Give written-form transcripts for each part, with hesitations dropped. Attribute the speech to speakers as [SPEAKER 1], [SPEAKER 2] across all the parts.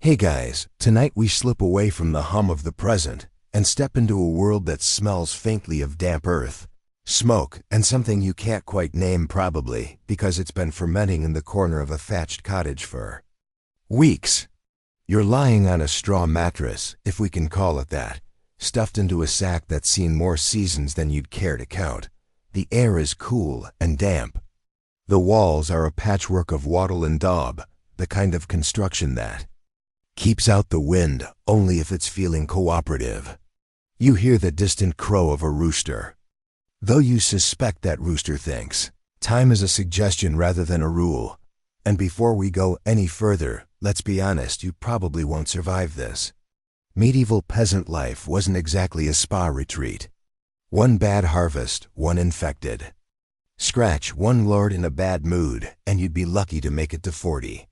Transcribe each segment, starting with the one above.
[SPEAKER 1] Hey guys, tonight we slip away from the hum of the present and step into a world that smells faintly of damp earth, smoke, and something you can't quite name probably because it's been fermenting in the corner of a thatched cottage for weeks. You're lying on a straw mattress, if we can call it that, stuffed into a sack that's seen more seasons than you'd care to count. The air is cool and damp. The walls are a patchwork of wattle and daub, the kind of construction that keeps out the wind only if it's feeling cooperative. You hear the distant crow of a rooster, though you suspect that rooster thinks time is a suggestion rather than a rule. And before we go any further, let's be honest, you probably won't survive this. Medieval peasant life wasn't exactly a spa retreat. One bad harvest, one infected. Scratch one lord in a bad mood, and you'd be lucky to make it to 40.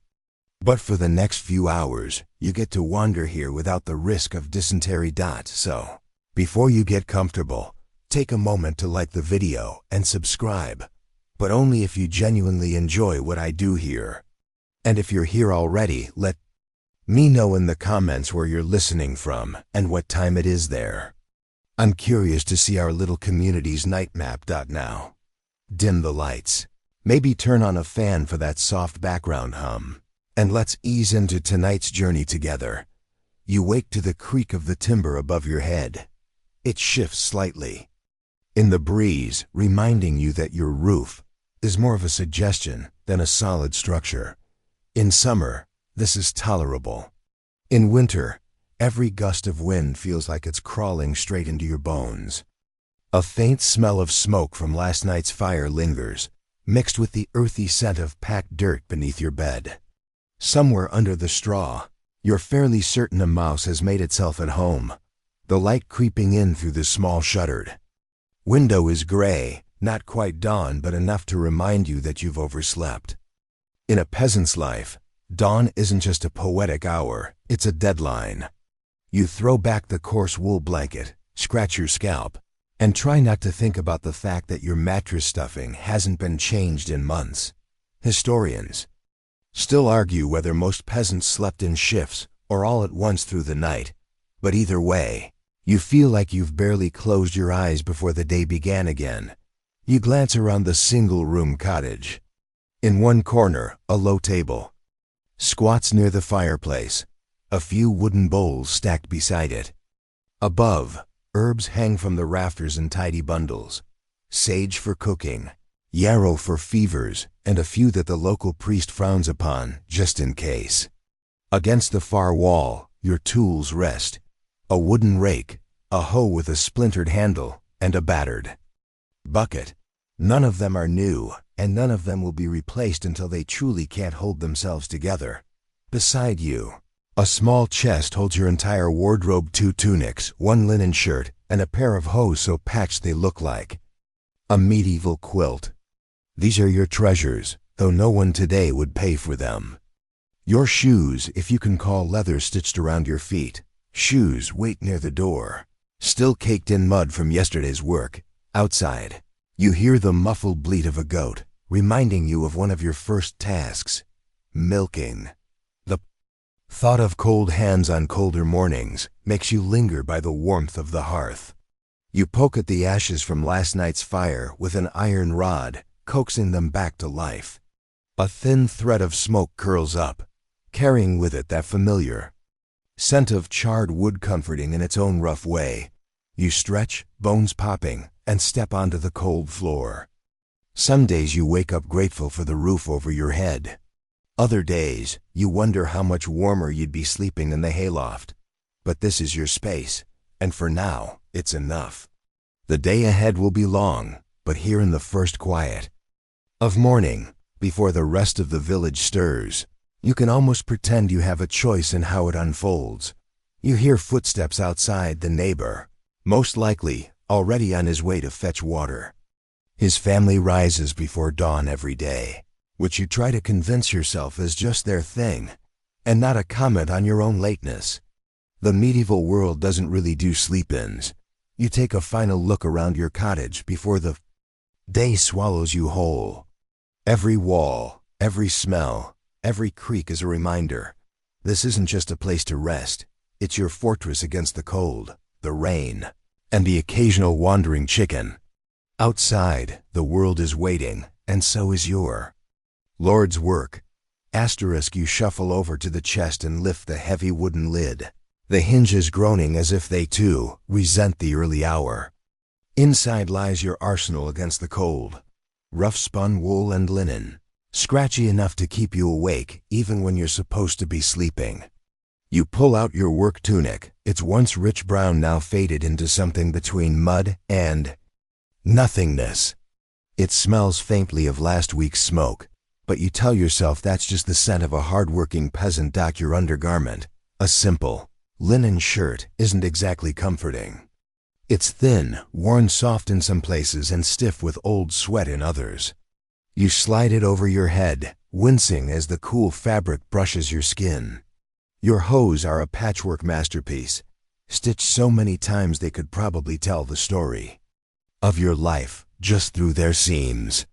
[SPEAKER 1] But for the next few hours, you get to wander here without the risk of dysentery. So, before you get comfortable, take a moment to like the video and subscribe. But only if you genuinely enjoy what I do here. And if you're here already, let me know in the comments where you're listening from and what time it is there. I'm curious to see our little community's night map. Now, dim the lights. Maybe turn on a fan for that soft background hum. And let's ease into tonight's journey together. You wake to the creak of the timber above your head. It shifts slightly in the breeze, reminding you that your roof is more of a suggestion than a solid structure. In summer, this is tolerable. In winter, every gust of wind feels like it's crawling straight into your bones. A faint smell of smoke from last night's fire lingers, mixed with the earthy scent of packed dirt beneath your bed. Somewhere under the straw, you're fairly certain a mouse has made itself at home, the light creeping in through the small shuttered window is gray, not quite dawn but enough to remind you that you've overslept. In a peasant's life, dawn isn't just a poetic hour, it's a deadline. You throw back the coarse wool blanket, scratch your scalp, and try not to think about the fact that your mattress stuffing hasn't been changed in months. Historians still argue whether most peasants slept in shifts or all at once through the night, but either way, you feel like you've barely closed your eyes before the day began again. You glance around the single-room cottage. In one corner, a low table squats near the fireplace, a few wooden bowls stacked beside it. Above, herbs hang from the rafters in tidy bundles, sage for cooking, yarrow for fevers, and a few that the local priest frowns upon, just in case. Against the far wall, your tools rest. A wooden rake, a hoe with a splintered handle, and a battered bucket. None of them are new, and none of them will be replaced until they truly can't hold themselves together. Beside you, a small chest holds your entire wardrobe: 2 tunics, 1 linen shirt, and a pair of hose so patched they look like a medieval quilt. These are your treasures, though no one today would pay for them. Your shoes, if you can call leather stitched around your feet. Shoes wait near the door, still caked in mud from yesterday's work. Outside, you hear the muffled bleat of a goat, reminding you of one of your first tasks, milking. The thought of cold hands on colder mornings makes you linger by the warmth of the hearth. You poke at the ashes from last night's fire with an iron rod, coaxing them back to life. A thin thread of smoke curls up, carrying with it that familiar scent of charred wood, comforting in its own rough way. You stretch, bones popping, and step onto the cold floor. Some days you wake up grateful for the roof over your head. Other days, you wonder how much warmer you'd be sleeping in the hayloft. But this is your space, and for now, it's enough. The day ahead will be long, but here in the first quiet of morning, before the rest of the village stirs, you can almost pretend you have a choice in how it unfolds. You hear footsteps outside. The neighbor, most likely already on his way to fetch water. His family rises before dawn every day, which you try to convince yourself is just their thing, and not a comment on your own lateness. The medieval world doesn't really do sleep-ins. You take a final look around your cottage before the day swallows you whole. Every wall, every smell, every creak is a reminder. This isn't just a place to rest. It's your fortress against the cold, the rain, and the occasional wandering chicken. Outside, the world is waiting, and so is your Lord's work. Asterisk, you shuffle over to the chest and lift the heavy wooden lid, the hinges groaning as if they, too, resent the early hour. Inside lies your arsenal against the cold. Rough-spun wool and linen, scratchy enough to keep you awake even when you're supposed to be sleeping. You pull out your work tunic. It's once rich brown, now faded into something between mud and nothingness. It smells faintly of last week's smoke, but you tell yourself that's just the scent of a hard-working peasant. Your undergarment, a simple linen shirt, isn't exactly comforting. It's thin, worn soft in some places and stiff with old sweat in others. You slide it over your head, wincing as the cool fabric brushes your skin. Your hose are a patchwork masterpiece, stitched so many times they could probably tell the story of your life just through their seams.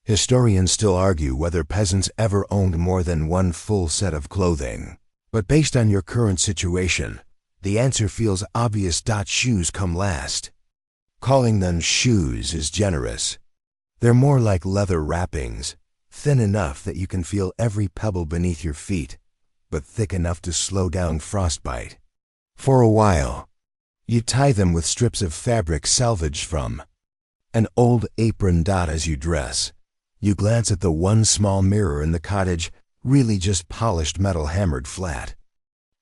[SPEAKER 1] Historians still argue whether peasants ever owned more than one full set of clothing. But based on your current situation, the answer feels obvious. Shoes come last. Calling them shoes is generous. They're more like leather wrappings, thin enough that you can feel every pebble beneath your feet, but thick enough to slow down frostbite. For a while, you tie them with strips of fabric salvaged from an old apron. As you dress, you glance at the one small mirror in the cottage, really just polished metal hammered flat.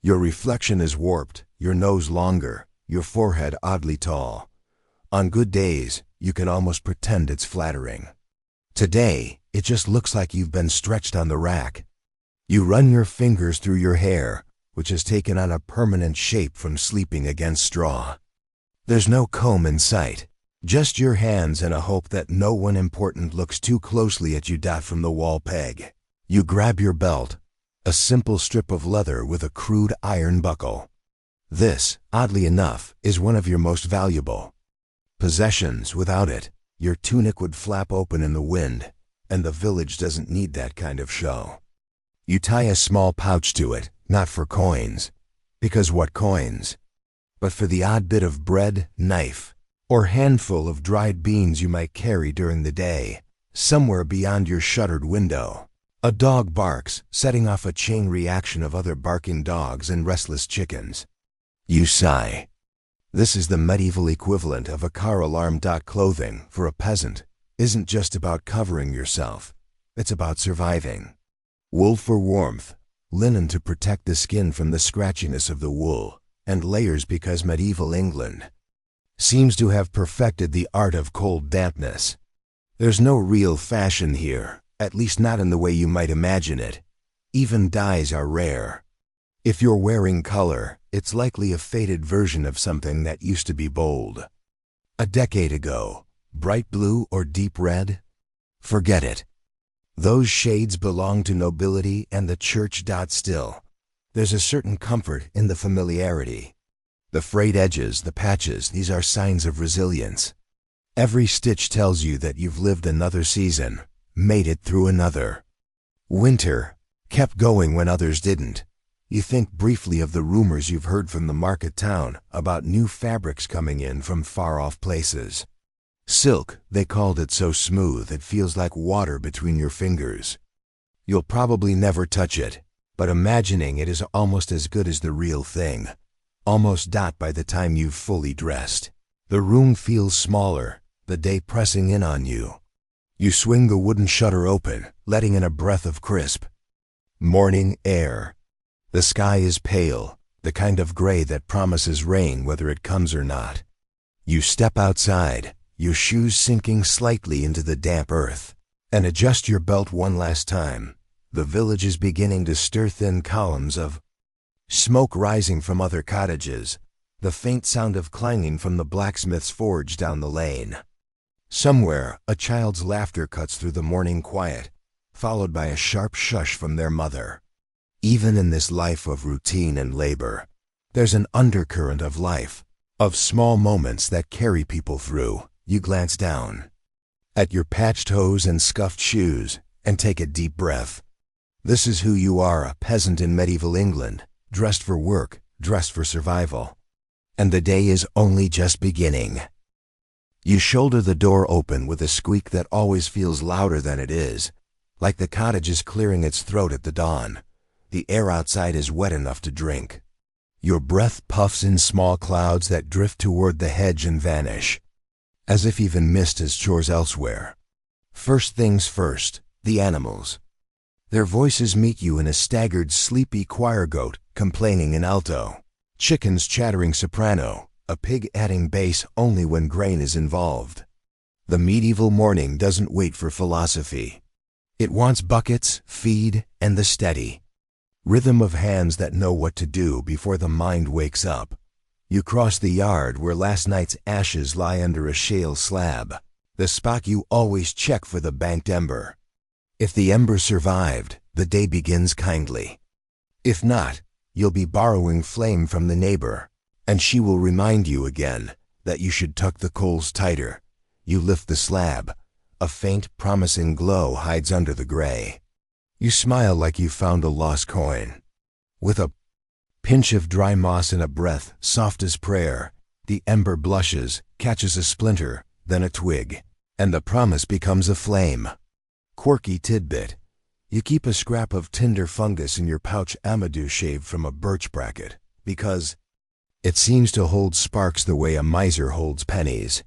[SPEAKER 1] Your reflection is warped, your nose longer, your forehead oddly tall. On good days, you can almost pretend it's flattering. Today, it just looks like you've been stretched on the rack. You run your fingers through your hair, which has taken on a permanent shape from sleeping against straw. There's no comb in sight, just your hands and a hope that no one important looks too closely at you. From the wall peg, you grab your belt, a simple strip of leather with a crude iron buckle. This, oddly enough, is one of your most valuable possessions. Without it, your tunic would flap open in the wind, and the village doesn't need that kind of show. You tie a small pouch to it, not for coins, because what coins? But for the odd bit of bread, knife, or handful of dried beans you might carry during the day. Somewhere beyond your shuttered window, a dog barks, setting off a chain reaction of other barking dogs and restless chickens. You sigh. This is the medieval equivalent of a car alarm. Clothing, for a peasant, isn't just about covering yourself. It's about surviving. Wool for warmth, linen to protect the skin from the scratchiness of the wool, and layers because medieval England seems to have perfected the art of cold dampness. There's no real fashion here, at least not in the way you might imagine it. Even dyes are rare. If you're wearing color, it's likely a faded version of something that used to be bold a decade ago. Bright blue or deep red? Forget it. Those shades belong to nobility and the church. Still, there's a certain comfort in the familiarity. The frayed edges, the patches, these are signs of resilience. Every stitch tells you that you've lived another season, made it through another winter, kept going when others didn't. You think briefly of the rumors you've heard from the market town about new fabrics coming in from far-off places. Silk, they called it, so smooth it feels like water between your fingers. You'll probably never touch it, but imagining it is almost as good as the real thing. Almost. By the time you've fully dressed, the room feels smaller, the day pressing in on you. You swing the wooden shutter open, letting in a breath of crisp morning air. The sky is pale, the kind of gray that promises rain whether it comes or not. You step outside, your shoes sinking slightly into the damp earth, and adjust your belt one last time. The village is beginning to stir, thin columns of smoke rising from other cottages, the faint sound of clanging from the blacksmith's forge down the lane. Somewhere, a child's laughter cuts through the morning quiet, followed by a sharp shush from their mother. Even in this life of routine and labor, there's an undercurrent of life, of small moments that carry people through. You glance down at your patched hose and scuffed shoes and take a deep breath. This is who you are, a peasant in medieval England, dressed for work, dressed for survival. And the day is only just beginning. You shoulder the door open with a squeak that always feels louder than it is, like the cottage is clearing its throat at the dawn. The air outside is wet enough to drink. Your breath puffs in small clouds that drift toward the hedge and vanish, as if even mist has chores elsewhere. First things first, the animals. Their voices meet you in a staggered, sleepy choir goat complaining in alto, chickens chattering soprano, a pig adding bass only when grain is involved. The medieval morning doesn't wait for philosophy. It wants buckets, feed, and the steady rhythm of hands that know what to do before the mind wakes up. You cross the yard where last night's ashes lie under a shale slab, the spot you always check for the banked ember. If the ember survived, the day begins kindly. If not, you'll be borrowing flame from the neighbor, and she will remind you again that you should tuck the coals tighter. You lift the slab. A faint, promising glow hides under the gray. You smile like you found a lost coin. With a pinch of dry moss and a breath soft as prayer, the ember blushes, catches a splinter, then a twig, and the promise becomes a flame. Quirky tidbit. You keep a scrap of tinder fungus in your pouch amadou shaved from a birch bracket, because it seems to hold sparks the way a miser holds pennies.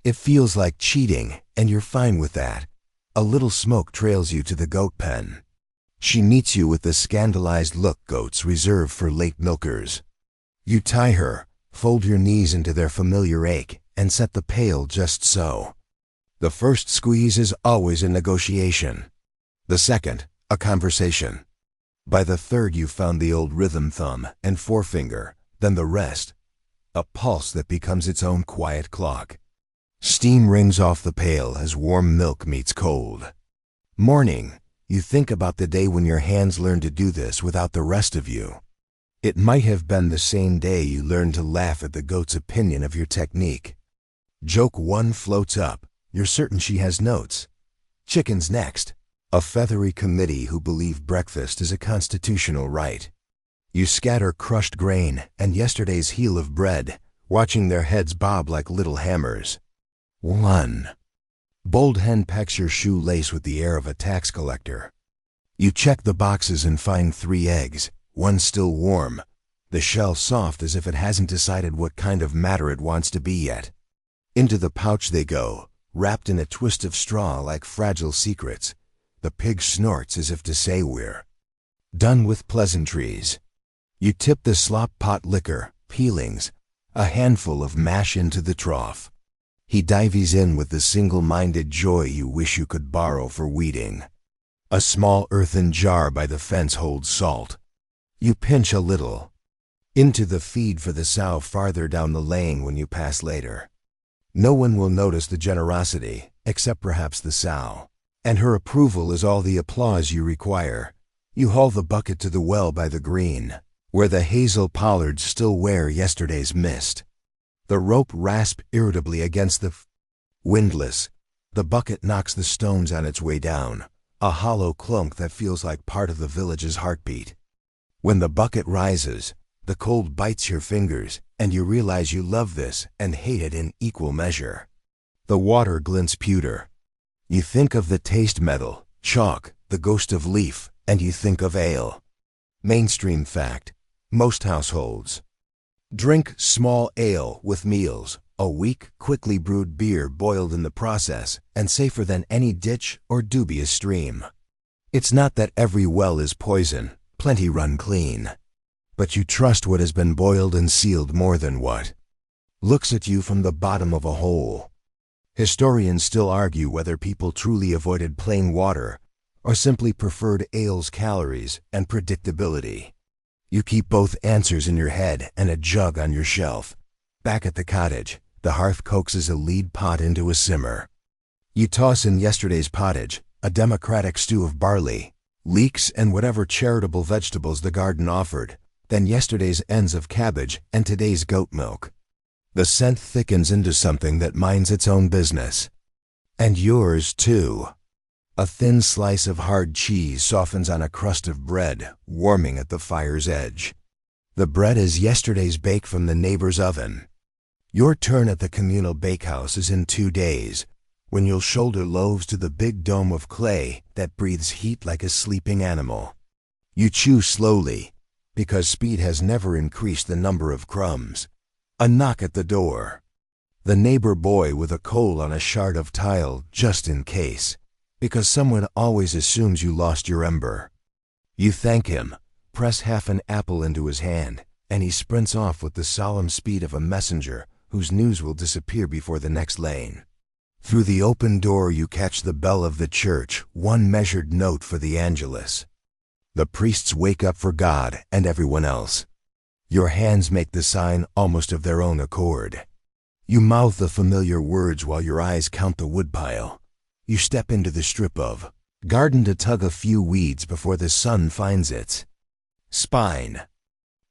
[SPEAKER 1] It feels like cheating, and you're fine with that. A little smoke trails you to the goat pen. She meets you with the scandalized look goats reserve for late milkers. You tie her, fold your knees into their familiar ache, and set the pail just so. The first squeeze is always a negotiation. The second, a conversation. By the third you've found the old rhythm thumb and forefinger, then the rest. A pulse that becomes its own quiet clock. Steam rings off the pail as warm milk meets cold. Morning, you think about the day when your hands learned to do this without the rest of you. It might have been the same day you learned to laugh at the goat's opinion of your technique. Joke one floats up. You're certain she has notes. Chickens next. A feathery committee who believe breakfast is a constitutional right. You scatter crushed grain and yesterday's heel of bread, watching their heads bob like little hammers. 1. Bold hen pecks your shoelace with the air of a tax collector. You check the boxes and find 3 eggs, one still warm, the shell soft as if it hasn't decided what kind of matter it wants to be yet. Into the pouch they go, wrapped in a twist of straw like fragile secrets. The pig snorts as if to say we're done with pleasantries. You tip the slop pot liquor, peelings, a handful of mash into the trough. He dives in with the single-minded joy you wish you could borrow for weeding. A small earthen jar by the fence holds salt. You pinch a little into the feed for the sow farther down the lane when you pass later. No one will notice the generosity, except perhaps the sow, and her approval is all the applause you require. You haul the bucket to the well by the green, where the hazel pollards still wear yesterday's mist. The rope rasps irritably against the windlass. The bucket knocks the stones on its way down, a hollow clunk that feels like part of the village's heartbeat. When the bucket rises, the cold bites your fingers, and you realize you love this and hate it in equal measure. The water glints pewter. You think of the taste metal, chalk, the ghost of leaf, and you think of ale. Mainstream fact. Most households drink small ale with meals, a weak, quickly brewed beer boiled in the process, and safer than any ditch or dubious stream. It's not that every well is poison, plenty run clean. But you trust what has been boiled and sealed more than what looks at you from the bottom of a hole. Historians still argue whether people truly avoided plain water or simply preferred ale's calories and predictability. You keep both answers in your head and a jug on your shelf. Back at the cottage, the hearth coaxes a lead pot into a simmer. You toss in yesterday's pottage, a democratic stew of barley, leeks and whatever charitable vegetables the garden offered, then yesterday's ends of cabbage and today's goat milk. The scent thickens into something that minds its own business. And yours too. A thin slice of hard cheese softens on a crust of bread, warming at the fire's edge. The bread is yesterday's bake from the neighbor's oven. Your turn at the communal bakehouse is in 2 days, when you'll shoulder loaves to the big dome of clay that breathes heat like a sleeping animal. You chew slowly, because speed has never increased the number of crumbs. A knock at the door. The neighbor boy with a coal on a shard of tile just in case, because someone always assumes you lost your ember. You thank him, press half an apple into his hand, and he sprints off with the solemn speed of a messenger whose news will disappear before the next lane. Through the open door you catch the bell of the church, one measured note for the Angelus. The priests wake up for God and everyone else. Your hands make the sign almost of their own accord. You mouth the familiar words while your eyes count the woodpile. You step into the strip of garden to tug a few weeds before the sun finds its spine.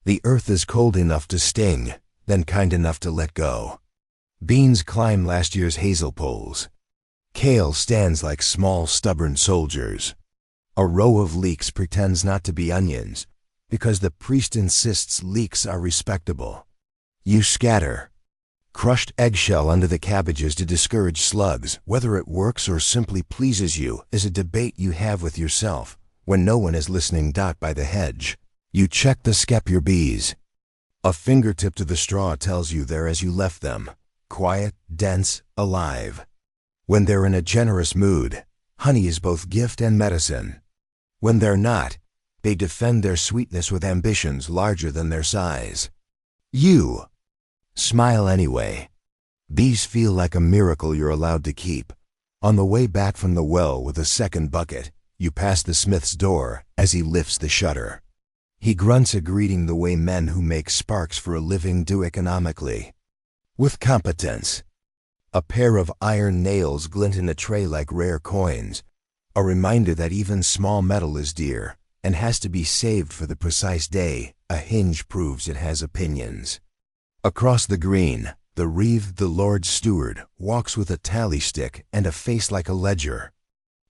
[SPEAKER 1] The earth is cold enough to sting, then kind enough to let go. Beans climb last year's hazel poles. Kale stands like small, stubborn soldiers. A row of leeks pretends not to be onions, because the priest insists leeks are respectable. You scatter crushed eggshell under the cabbages to discourage slugs. Whether it works or simply pleases you is a debate you have with yourself when no one is listening. By the hedge, you check the scepter bees. A fingertip to the straw tells you they're as you left them. Quiet, dense, alive. When they're in a generous mood, honey is both gift and medicine. When they're not, they defend their sweetness with ambitions larger than their size. You smile anyway. These feel like a miracle you're allowed to keep. On the way back from the well with a second bucket, you pass the smith's door as he lifts the shutter. He grunts a greeting the way men who make sparks for a living do economically. With competence. A pair of iron nails glint in a tray like rare coins, a reminder that even small metal is dear and has to be saved for the precise day a hinge proves it has opinions. Across the green, the wreathed Lord's steward walks with a tally stick and a face like a ledger.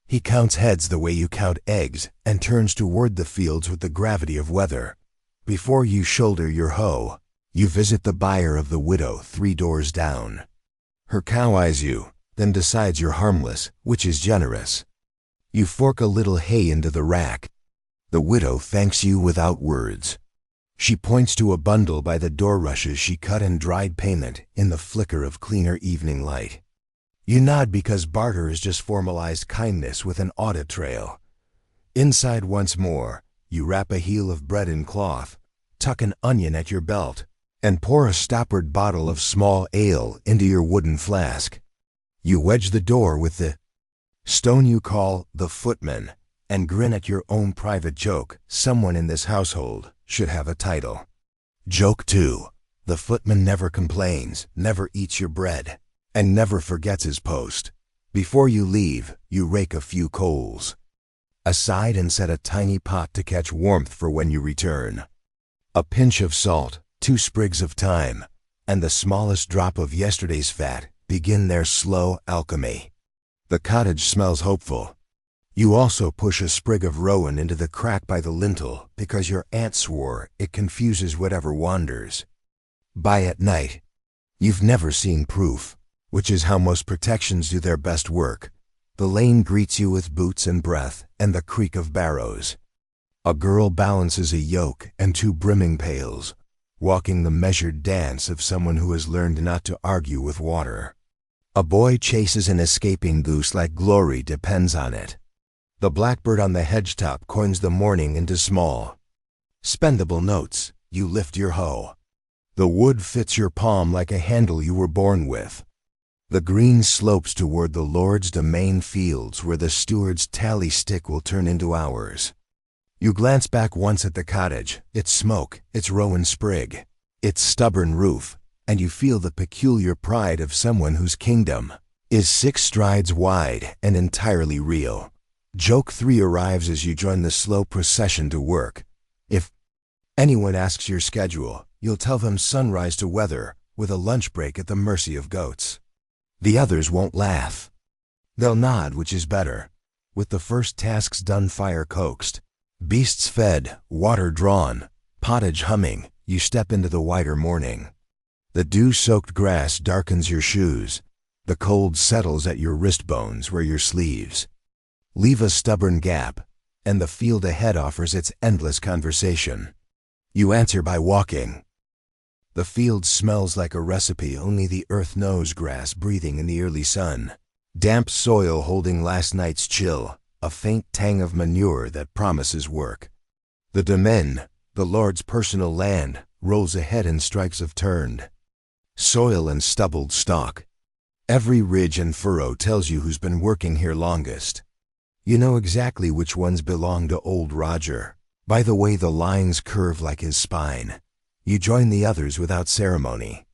[SPEAKER 1] He counts heads the way you count eggs and turns toward the fields with the gravity of weather. Before you shoulder your hoe, you visit the buyer of the widow 3 doors down. Her cow eyes you, then decides you're harmless, which is generous. You fork a little hay into the rack. The widow thanks you without words. She points to a bundle by the door rushes she cut in dried payment in the flicker of cleaner evening light. You nod because barter is just formalized kindness with an audit trail. Inside once more, you wrap a heel of bread in cloth, tuck an onion at your belt, and pour a stoppered bottle of small ale into your wooden flask. You wedge the door with the stone you call the footman and grin at your own private joke. Someone in this household should have a title. Joke 2. The footman never complains, never eats your bread, and never forgets his post. Before you leave, you rake a few coals aside and set a tiny pot to catch warmth for when you return. A pinch of salt, 2 sprigs of thyme, and the smallest drop of yesterday's fat begin their slow alchemy. The cottage smells hopeful. You also push a sprig of rowan into the crack by the lintel because your aunt swore it confuses whatever wanders. By at night, you've never seen proof, which is how most protections do their best work. The lane greets you with boots and breath and the creak of barrows. A girl balances a yoke and 2 brimming pails, walking the measured dance of someone who has learned not to argue with water. A boy chases an escaping goose like glory depends on it. The blackbird on the hedgetop coins the morning into small, spendable notes. You lift your hoe. The wood fits your palm like a handle you were born with. The green slopes toward the Lord's domain fields where the steward's tally stick will turn into hours. You glance back once at the cottage, its smoke, its rowan sprig, its stubborn roof, and you feel the peculiar pride of someone whose kingdom is 6 strides wide and entirely real. Joke 3 arrives as you join the slow procession to work. If anyone asks your schedule, you'll tell them sunrise to weather, with a lunch break at the mercy of goats. The others won't laugh. They'll nod, which is better. with the first tasks done, fire coaxed, beasts fed, water drawn, pottage humming, you step into the whiter morning. The dew-soaked grass darkens your shoes. The cold settles at your wrist bones where your sleeves leave a stubborn gap, and the field ahead offers its endless conversation. You answer by walking. The field smells like a recipe only the earth knows, grass breathing in the early sun, damp soil holding last night's chill, a faint tang of manure that promises work. The domain, the Lord's personal land, rolls ahead in stripes of turned soil and stubbled stalk. Every ridge and furrow tells you who's been working here longest. You know exactly which ones belong to old Roger, by the way the lines curve like his spine. You join the others without ceremony.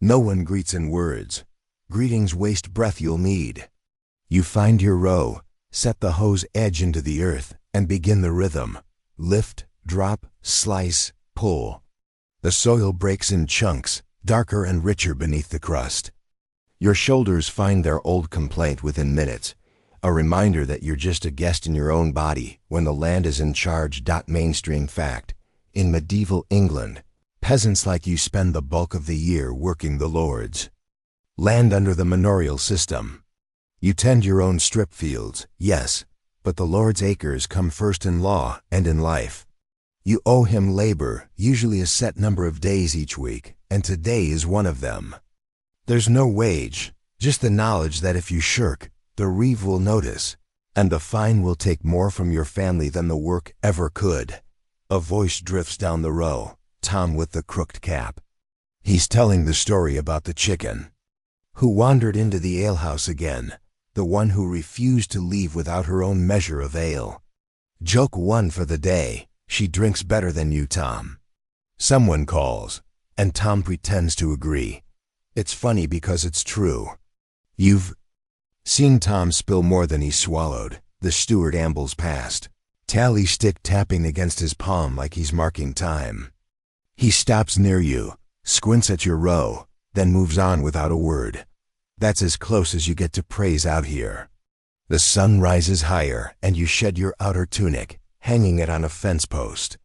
[SPEAKER 1] No one greets in words. Greetings waste breath you'll need. You find your row, set the hoe's edge into the earth, and begin the rhythm. Lift, drop, slice, pull. The soil breaks in chunks, darker and richer beneath the crust. Your shoulders find their old complaint within minutes, a reminder that you're just a guest in your own body when the land is in charge. Mainstream fact: in medieval England, peasants like you spend the bulk of the year working the Lord's land under the manorial system. You tend your own strip fields, yes, but the Lord's acres come first in law and in life. You owe him labor, usually a set number of days each week, and today is one of them. There's no wage, just the knowledge that if you shirk, the reeve will notice, and the fine will take more from your family than the work ever could. A voice drifts down the row, Tom with the crooked cap. He's telling the story about the chicken who wandered into the alehouse again, the one who refused to leave without her own measure of ale. Joke one for the day: she drinks better than you, Tom. Someone calls, and Tom pretends to agree. It's funny because it's true. You've seen Tom spill more than he swallowed. The steward ambles past, tally stick tapping against his palm like he's marking time. He stops near you, squints at your row, then moves on without a word. That's as close as you get to praise out here. The sun rises higher, and you shed your outer tunic, hanging it on a fence post.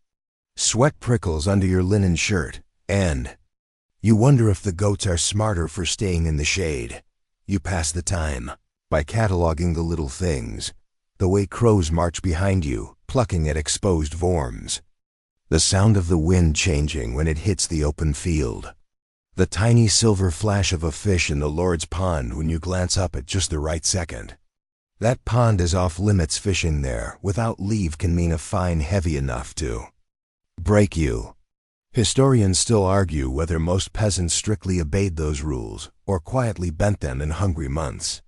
[SPEAKER 1] Sweat prickles under your linen shirt, and you wonder if the goats are smarter for staying in the shade. You pass the time by cataloging the little things, the way crows march behind you, plucking at exposed worms, the sound of the wind changing when it hits the open field, the tiny silver flash of a fish in the Lord's pond when you glance up at just the right second. That pond is off limits. Fishing there without leave can mean a fine heavy enough to break you. Historians still argue whether most peasants strictly obeyed those rules or quietly bent them in hungry months.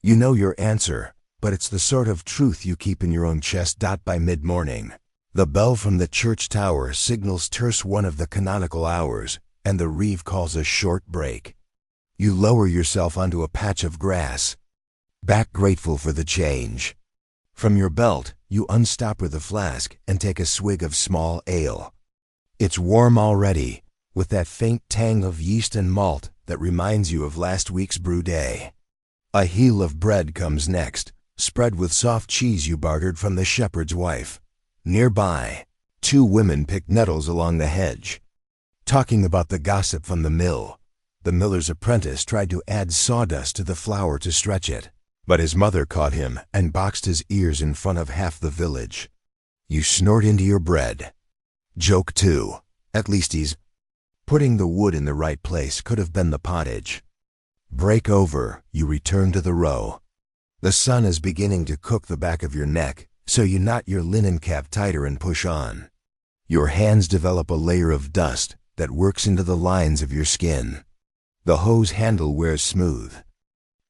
[SPEAKER 1] You know your answer, but it's the sort of truth you keep in your own chest. By mid-morning, the bell from the church tower signals terse one of the canonical hours, and the reeve calls a short break. You lower yourself onto a patch of grass, back grateful for the change. From your belt, you unstopper the flask and take a swig of small ale. It's warm already, with that faint tang of yeast and malt that reminds you of last week's brew day. A heel of bread comes next, spread with soft cheese you bartered from the shepherd's wife. Nearby, two women pick nettles along the hedge, talking about the gossip from the mill. The miller's apprentice tried to add sawdust to the flour to stretch it, but his mother caught him and boxed his ears in front of half the village. You snort into your bread. Joke two: at least he's putting the wood in the right place. Could have been the pottage. Break over, you return to the row. The sun is beginning to cook the back of your neck, so you knot your linen cap tighter and push on. Your hands develop a layer of dust that works into the lines of your skin. The hose handle wears smooth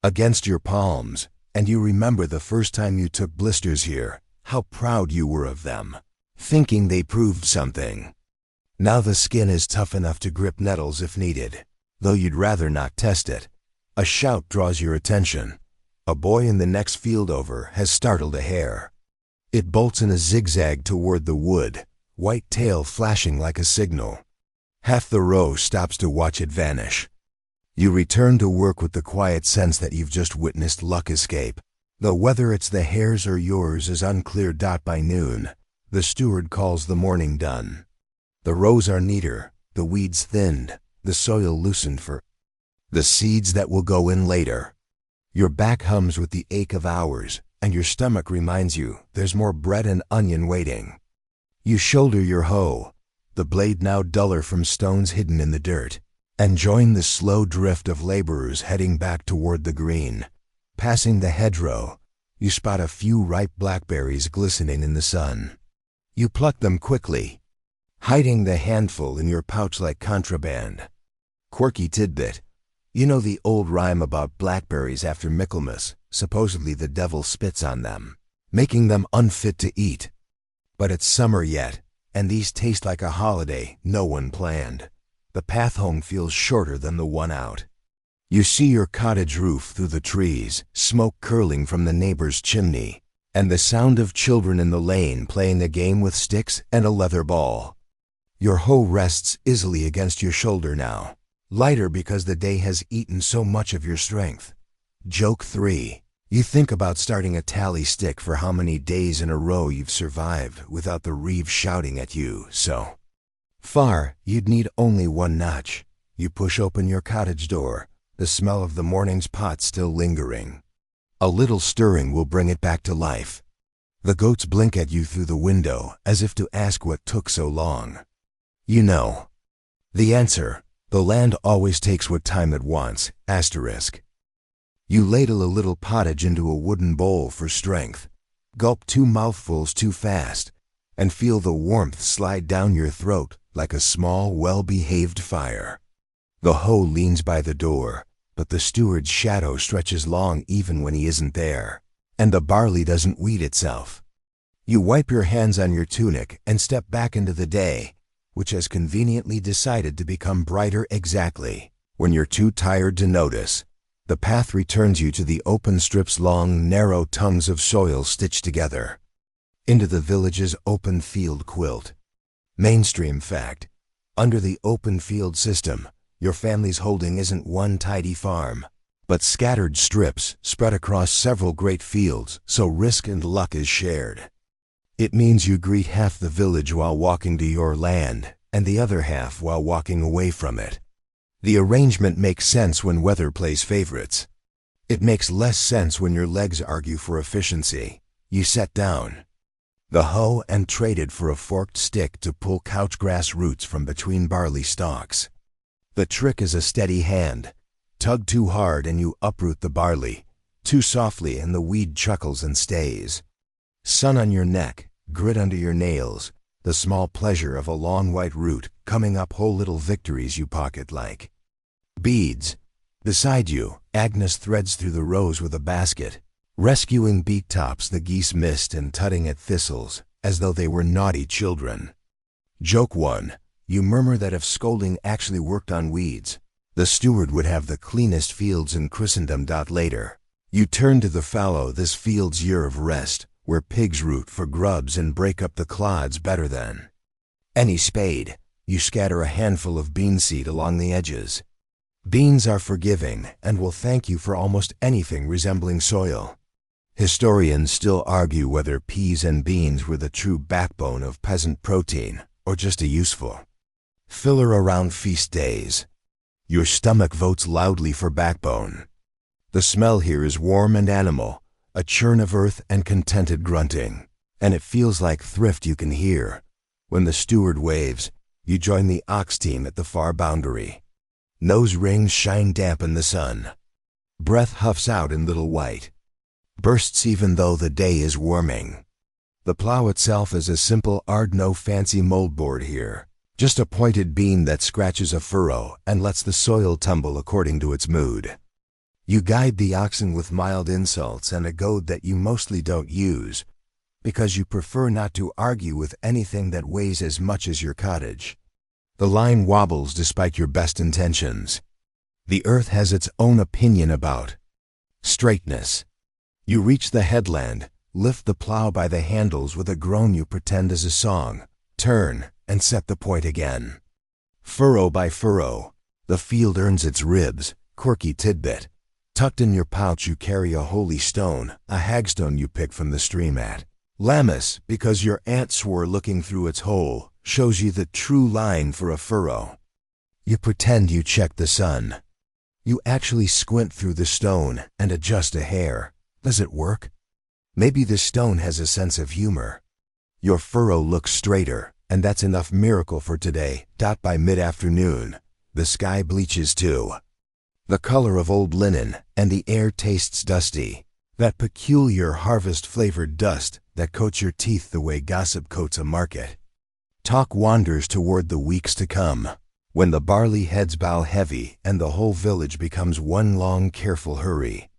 [SPEAKER 1] against your palms, and you remember the first time you took blisters here, how proud you were of them, thinking they proved something. Now the skin is tough enough to grip nettles if needed, though you'd rather not test it. A shout draws your attention. A boy in the next field over has startled a hare. It bolts in a zigzag toward the wood, white tail flashing like a signal. Half the row stops to watch it vanish. You return to work with the quiet sense that you've just witnessed luck escape. Though whether it's the hare's or yours is unclear. By noon, the steward calls the morning done. The rows are neater, the weeds thinned, the soil loosened for the seeds that will go in later. Your back hums with the ache of hours, and your stomach reminds you there's more bread and onion waiting. You shoulder your hoe, the blade now duller from stones hidden in the dirt, and join the slow drift of laborers heading back toward the green. Passing the hedgerow, you spot a few ripe blackberries glistening in the sun. You pluck them quickly, hiding the handful in your pouch like contraband. Quirky tidbit. You know the old rhyme about blackberries after Michaelmas, supposedly the devil spits on them, making them unfit to eat. But it's summer yet, and these taste like a holiday no one planned. The path home feels shorter than the one out. You see your cottage roof through the trees, smoke curling from the neighbor's chimney, and the sound of children in the lane playing a game with sticks and a leather ball. Your hoe rests easily against your shoulder now, lighter because the day has eaten so much of your strength. Joke 3. You think about starting a tally stick for how many days in a row you've survived without the reeve shouting at you, so far you'd need only one notch. You push open your cottage door, the smell of the morning's pot still lingering. A little stirring will bring it back to life. The goats blink at you through the window as if to ask what took so long. You know the answer. The land always takes what time it wants, asterisk. You ladle a little pottage into a wooden bowl for strength, gulp 2 mouthfuls too fast, and feel the warmth slide down your throat like a small, well-behaved fire. The hoe leans by the door, but the steward's shadow stretches long even when he isn't there, and the barley doesn't weed itself. You wipe your hands on your tunic and step back into the day, which has conveniently decided to become brighter exactly when you're too tired to notice. The path returns you to the open strips, long, narrow tongues of soil stitched together, into the village's open field quilt. Mainstream fact. Under the open field system, your family's holding isn't one tidy farm, but scattered strips spread across several great fields, so risk and luck is shared. It means you greet half the village while walking to your land, and the other half while walking away from it. The arrangement makes sense when weather plays favorites. It makes less sense when your legs argue for efficiency. You set down the hoe and trade it for a forked stick to pull couchgrass roots from between barley stalks. The trick is a steady hand. Tug too hard and you uproot the barley, too softly and the weed chuckles and stays. Sun on your neck, grit under your nails, the small pleasure of a long white root coming up whole little victories you pocket like beads. Beside you, Agnes threads through the rows with a basket, rescuing beak tops the geese missed and tutting at thistles as though they were naughty children. Joke 1. You murmur that if scolding actually worked on weeds, the steward would have the cleanest fields in Christendom. Later, you turn to the fallow, this field's year of rest, where pigs root for grubs and break up the clods better than any spade. You scatter a handful of bean seed along the edges. Beans are forgiving and will thank you for almost anything resembling soil. Historians still argue whether peas and beans were the true backbone of peasant protein or just a useful filler around feast days. Your stomach votes loudly for backbone. The smell here is warm and animal, a churn of earth and contented grunting, and it feels like thrift you can hear. When the steward waves, you join the ox team at the far boundary. Nose rings shine damp in the sun. Breath huffs out in little white bursts even though the day is warming. The plow itself is a simple no fancy moldboard here, just a pointed beam that scratches a furrow and lets the soil tumble according to its mood. You guide the oxen with mild insults and a goad that you mostly don't use, because you prefer not to argue with anything that weighs as much as your cottage. The line wobbles despite your best intentions. The earth has its own opinion about straightness. You reach the headland, lift the plow by the handles with a groan you pretend is a song, turn, and set the point again. Furrow by furrow, the field earns its ribs. Quirky tidbit. Tucked in your pouch you carry a holy stone, a hagstone you pick from the stream at. Lammas, because your aunt swore looking through its hole shows you the true line for a furrow. You pretend you check the sun. You actually squint through the stone and adjust a hair. Does it work? Maybe the stone has a sense of humor. Your furrow looks straighter, and that's enough miracle for today. By mid-afternoon, the sky bleaches too. The color of old linen, and the air tastes dusty. That peculiar harvest-flavored dust that coats your teeth the way gossip coats a market. Talk wanders toward the weeks to come, when the barley heads bow heavy and the whole village becomes one long careful hurry.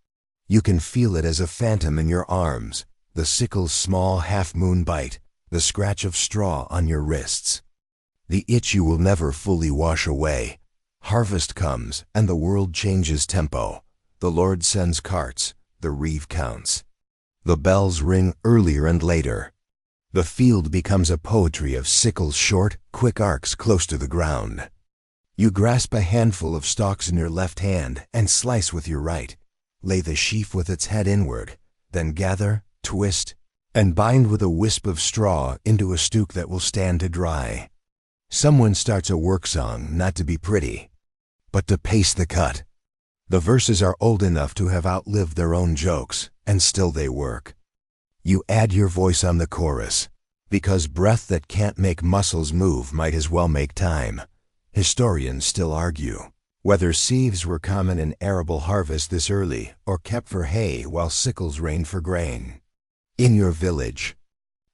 [SPEAKER 1] You can feel it as a phantom in your arms, the sickle's small half-moon bite, the scratch of straw on your wrists. The itch you will never fully wash away. Harvest comes, and the world changes tempo. The Lord sends carts, the reeve counts. The bells ring earlier and later. The field becomes a poetry of sickles' short, quick arcs close to the ground. You grasp a handful of stalks in your left hand and slice with your right. Lay the sheaf with its head inward, then gather, twist, and bind with a wisp of straw into a stook that will stand to dry. Someone starts a work song not to be pretty, but to pace the cut. The verses are old enough to have outlived their own jokes, and still they work. You add your voice on the chorus, because breath that can't make muscles move might as well make time. Historians still argue whether sieves were common in arable harvest this early or kept for hay while sickles rained for grain. In your village,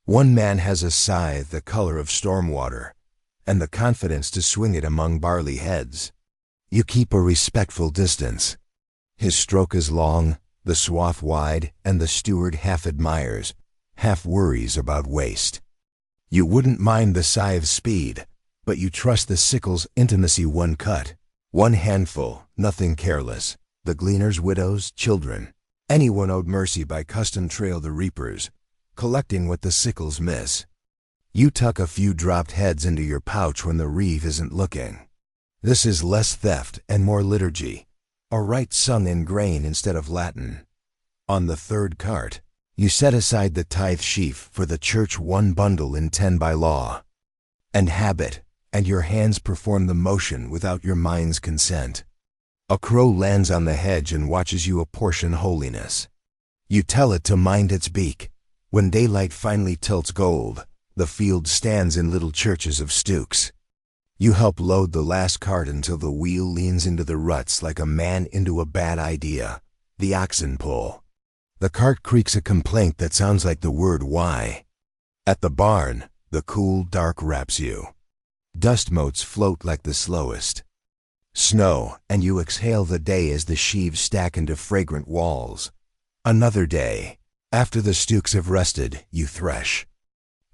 [SPEAKER 1] one man has a scythe the color of storm water, and the confidence to swing it among barley heads. You keep a respectful distance. His stroke is long, the swath wide, and the steward half admires, half worries about waste. You wouldn't mind the scythe's speed, but you trust the sickle's intimacy. One cut, one handful, nothing careless. The gleaners, widows, children, anyone owed mercy by custom trail the reapers, collecting what the sickles miss. You tuck a few dropped heads into your pouch when the reeve isn't looking. This is less theft and more liturgy, a rite sung in grain instead of Latin. On the third cart, you set aside the tithe sheaf for the church, one bundle in 10 by law. And habit, and your hands perform the motion without your mind's consent. A crow lands on the hedge and watches you apportion holiness. You tell it to mind its beak. When daylight finally tilts gold, the field stands in little churches of stooks. You help load the last cart until the wheel leans into the ruts like a man into a bad idea. The oxen pull. The cart creaks a complaint that sounds like the word why. At the barn, the cool dark wraps you. Dust motes float like the slowest. Snow, and you exhale the day as the sheaves stack into fragrant walls. Another day. After the stooks have rested, you thresh.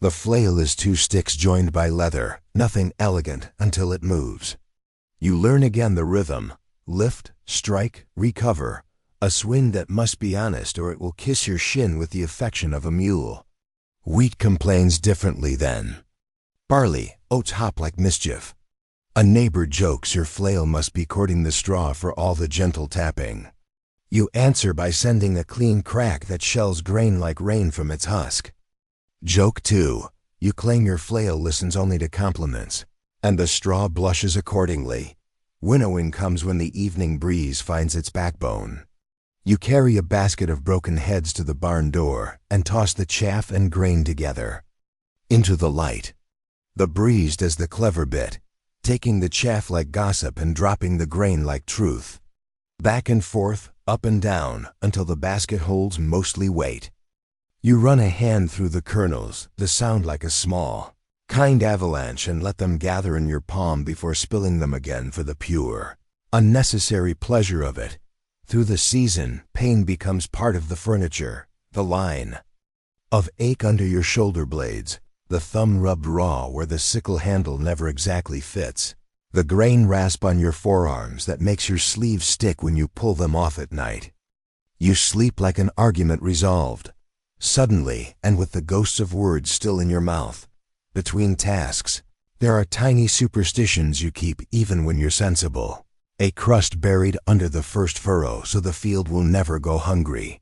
[SPEAKER 1] The flail is 2 sticks joined by leather, nothing elegant until it moves. You learn again the rhythm, lift, strike, recover, a swing that must be honest or it will kiss your shin with the affection of a mule. Wheat complains differently then. Barley, oats hop like mischief. A neighbor jokes your flail must be courting the straw for all the gentle tapping. You answer by sending a clean crack that shells grain like rain from its husk. Joke 2. You claim your flail listens only to compliments, and the straw blushes accordingly. Winnowing comes when the evening breeze finds its backbone. You carry a basket of broken heads to the barn door and toss the chaff and grain together. Into the light. The breeze does the clever bit, taking the chaff like gossip and dropping the grain like truth. Back and forth, up and down, until the basket holds mostly weight. You run a hand through the kernels, the sound like a small, kind avalanche, and let them gather in your palm before spilling them again for the pure, unnecessary pleasure of it. Through the season, pain becomes part of the furniture, the line of ache under your shoulder blades, the thumb rubbed raw where the sickle handle never exactly fits, the grain rasp on your forearms that makes your sleeves stick when you pull them off at night. You sleep like an argument resolved. Suddenly, and with the ghosts of words still in your mouth. Between tasks, there are tiny superstitions you keep even when you're sensible. A crust buried under the first furrow so the field will never go hungry.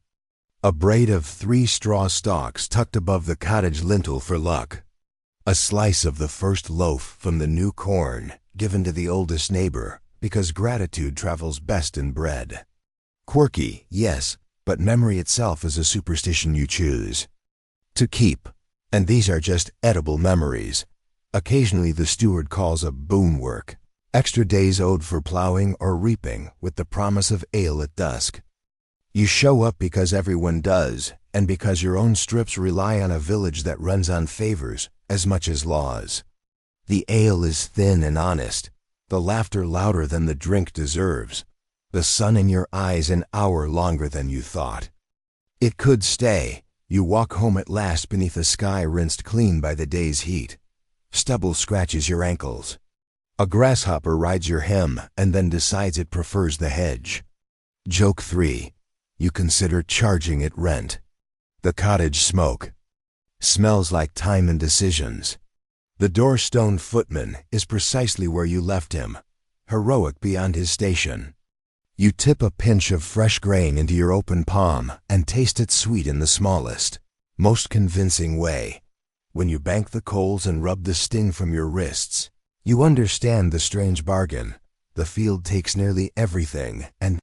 [SPEAKER 1] A braid of 3 straw stalks tucked above the cottage lintel for luck. A slice of the first loaf from the new corn given to the oldest neighbor because gratitude travels best in bread. Quirky, yes, but memory itself is a superstition you choose to keep. And these are just edible memories. Occasionally the steward calls a boon work. Extra days owed for plowing or reaping with the promise of ale at dusk. You show up because everyone does, and because your own strips rely on a village that runs on favors as much as laws. The ale is thin and honest, the laughter louder than the drink deserves, the sun in your eyes an hour longer than you thought. It could stay. You walk home at last beneath a sky rinsed clean by the day's heat. Stubble scratches your ankles. A grasshopper rides your hem and then decides it prefers the hedge. Joke 3. You consider charging it rent. The cottage smoke smells like time and decisions. The door-stone footman is precisely where you left him, heroic beyond his station. You tip a pinch of fresh grain into your open palm and taste it sweet in the smallest, most convincing way. When you bank the coals and rub the sting from your wrists, you understand the strange bargain. The field takes nearly everything and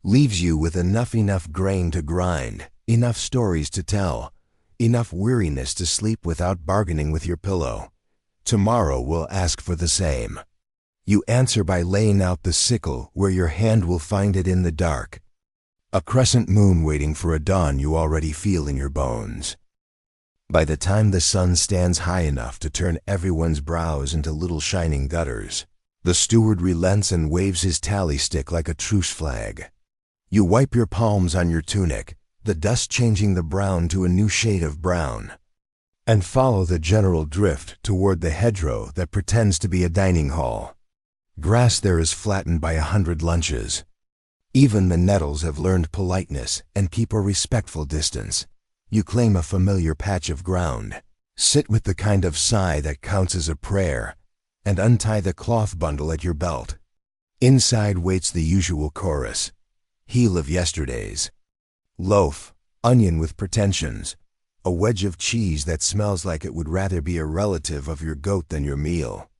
[SPEAKER 1] leaves you with enough grain to grind, enough stories to tell, enough weariness to sleep without bargaining with your pillow. Tomorrow will ask for the same. You answer by laying out the sickle where your hand will find it in the dark. A crescent moon waiting for a dawn you already feel in your bones. By the time the sun stands high enough to turn everyone's brows into little shining gutters, the steward relents and waves his tally stick like a truce flag. You wipe your palms on your tunic, the dust changing the brown to a new shade of brown, and follow the general drift toward the hedgerow that pretends to be a dining hall. Grass there is flattened by 100 lunches. Even the nettles have learned politeness and keep a respectful distance. You claim a familiar patch of ground, sit with the kind of sigh that counts as a prayer, and untie the cloth bundle at your belt. Inside waits the usual chorus. Heel of yesterday's. Loaf, onion with pretensions, a wedge of cheese that smells like it would rather be a relative of your goat than your meal.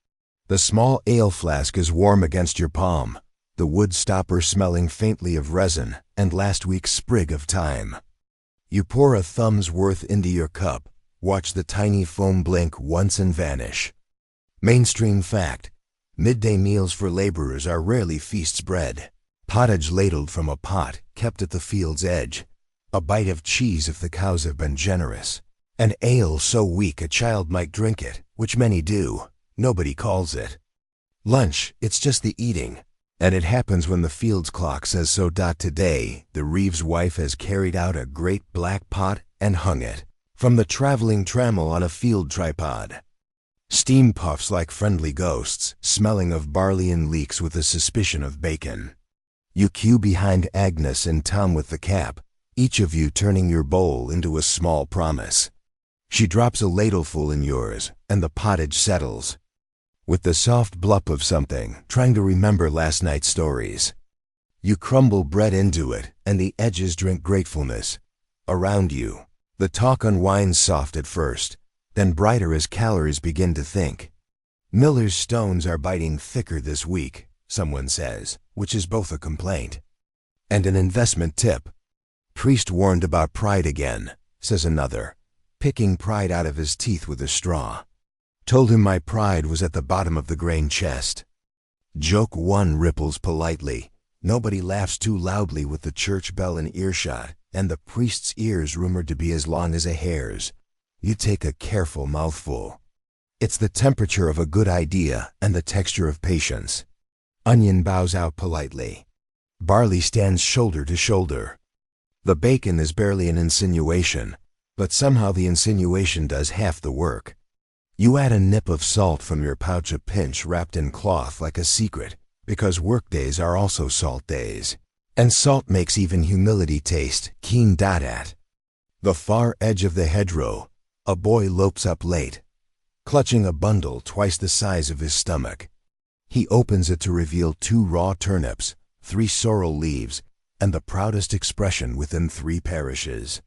[SPEAKER 1] The small ale flask is warm against your palm, the wood stopper smelling faintly of resin and last week's sprig of thyme. You pour a thumb's worth into your cup, watch the tiny foam blink once and vanish. Mainstream fact: midday meals for laborers are rarely feast spread. Pottage ladled from a pot kept at the field's edge. A bite of cheese if the cows have been generous. An ale so weak a child might drink it, which many do. Nobody calls it lunch, it's just the eating. And it happens when the field's clock says so. Today, the Reeves wife has carried out a great black pot and hung it from the traveling trammel on a field tripod. Steam puffs like friendly ghosts, smelling of barley and leeks with a suspicion of bacon. You queue behind Agnes and Tom with the cap, each of you turning your bowl into a small promise. She drops a ladleful in yours, and the pottage settles with the soft blup of something, trying to remember last night's stories. You crumble bread into it, and the edges drink gratefulness. Around you, the talk unwinds soft at first, then brighter as calories begin to think. Miller's stones are biting thicker this week, someone says, which is both a complaint and an investment tip. Priest warned about pride again, says another, picking pride out of his teeth with a straw. Told him my pride was at the bottom of the grain chest. Joke 1 ripples politely. Nobody laughs too loudly with the church bell in earshot, and the priest's ears rumored to be as long as a hare's. You take a careful mouthful. It's the temperature of a good idea and the texture of patience. Onion bows out politely. Barley stands shoulder to shoulder. The bacon is barely an insinuation, but somehow the insinuation does half the work. You add a nip of salt from your pouch, a pinch wrapped in cloth like a secret, because workdays are also salt days. And salt makes even humility taste keen. At the far edge of the hedgerow, a boy lopes up late, clutching a bundle twice the size of his stomach. He opens it to reveal 2 raw turnips, 3 sorrel leaves, and the proudest expression within 3 parishes.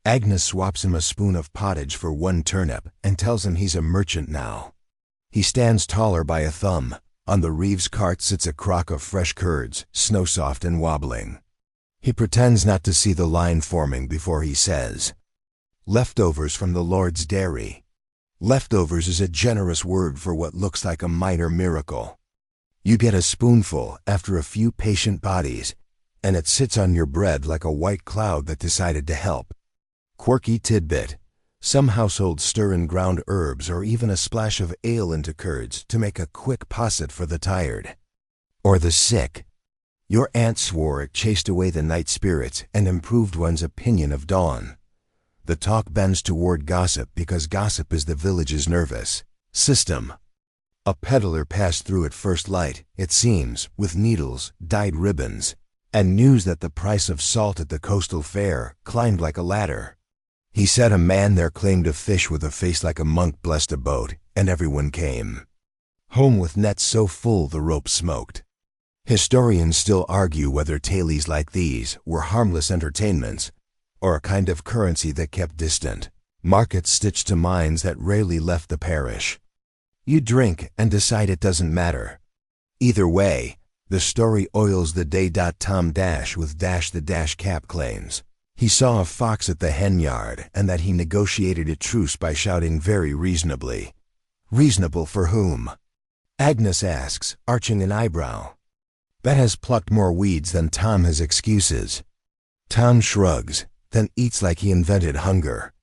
[SPEAKER 1] Agnes swaps him a spoon of pottage for 1 turnip and tells him he's a merchant now. He stands taller by a thumb. On the Reeves cart sits a crock of fresh curds, snow-soft and wobbling. He pretends not to see the line forming before he says, "Leftovers from the Lord's dairy." Leftovers is a generous word for what looks like a minor miracle. You get a spoonful after a few patient bodies, and it sits on your bread like a white cloud that decided to help. Quirky tidbit. Some households stir in ground herbs or even a splash of ale into curds to make a quick posset for the tired. Or the sick. Your aunt swore it chased away the night spirits and improved one's opinion of dawn. The talk bends toward gossip because gossip is the village's nervous system. A peddler passed through at first light, it seems, with needles, dyed ribbons, and news that the price of salt at the coastal fair climbed like a ladder. He said a man there claimed a fish with a face like a monk blessed a boat, and everyone came home with nets so full the rope smoked. Historians still argue whether tales like these were harmless entertainments or a kind of currency that kept distant markets stitched to minds that rarely left the parish. You drink and decide it doesn't matter. Either way, the story oils the day. Tom with the cap claims he saw a fox at the hen yard and that he negotiated a truce by shouting very reasonably. Reasonable for whom? Agnes asks, arching an eyebrow. Bet has plucked more weeds than Tom has excuses. Tom shrugs, then eats like he invented hunger.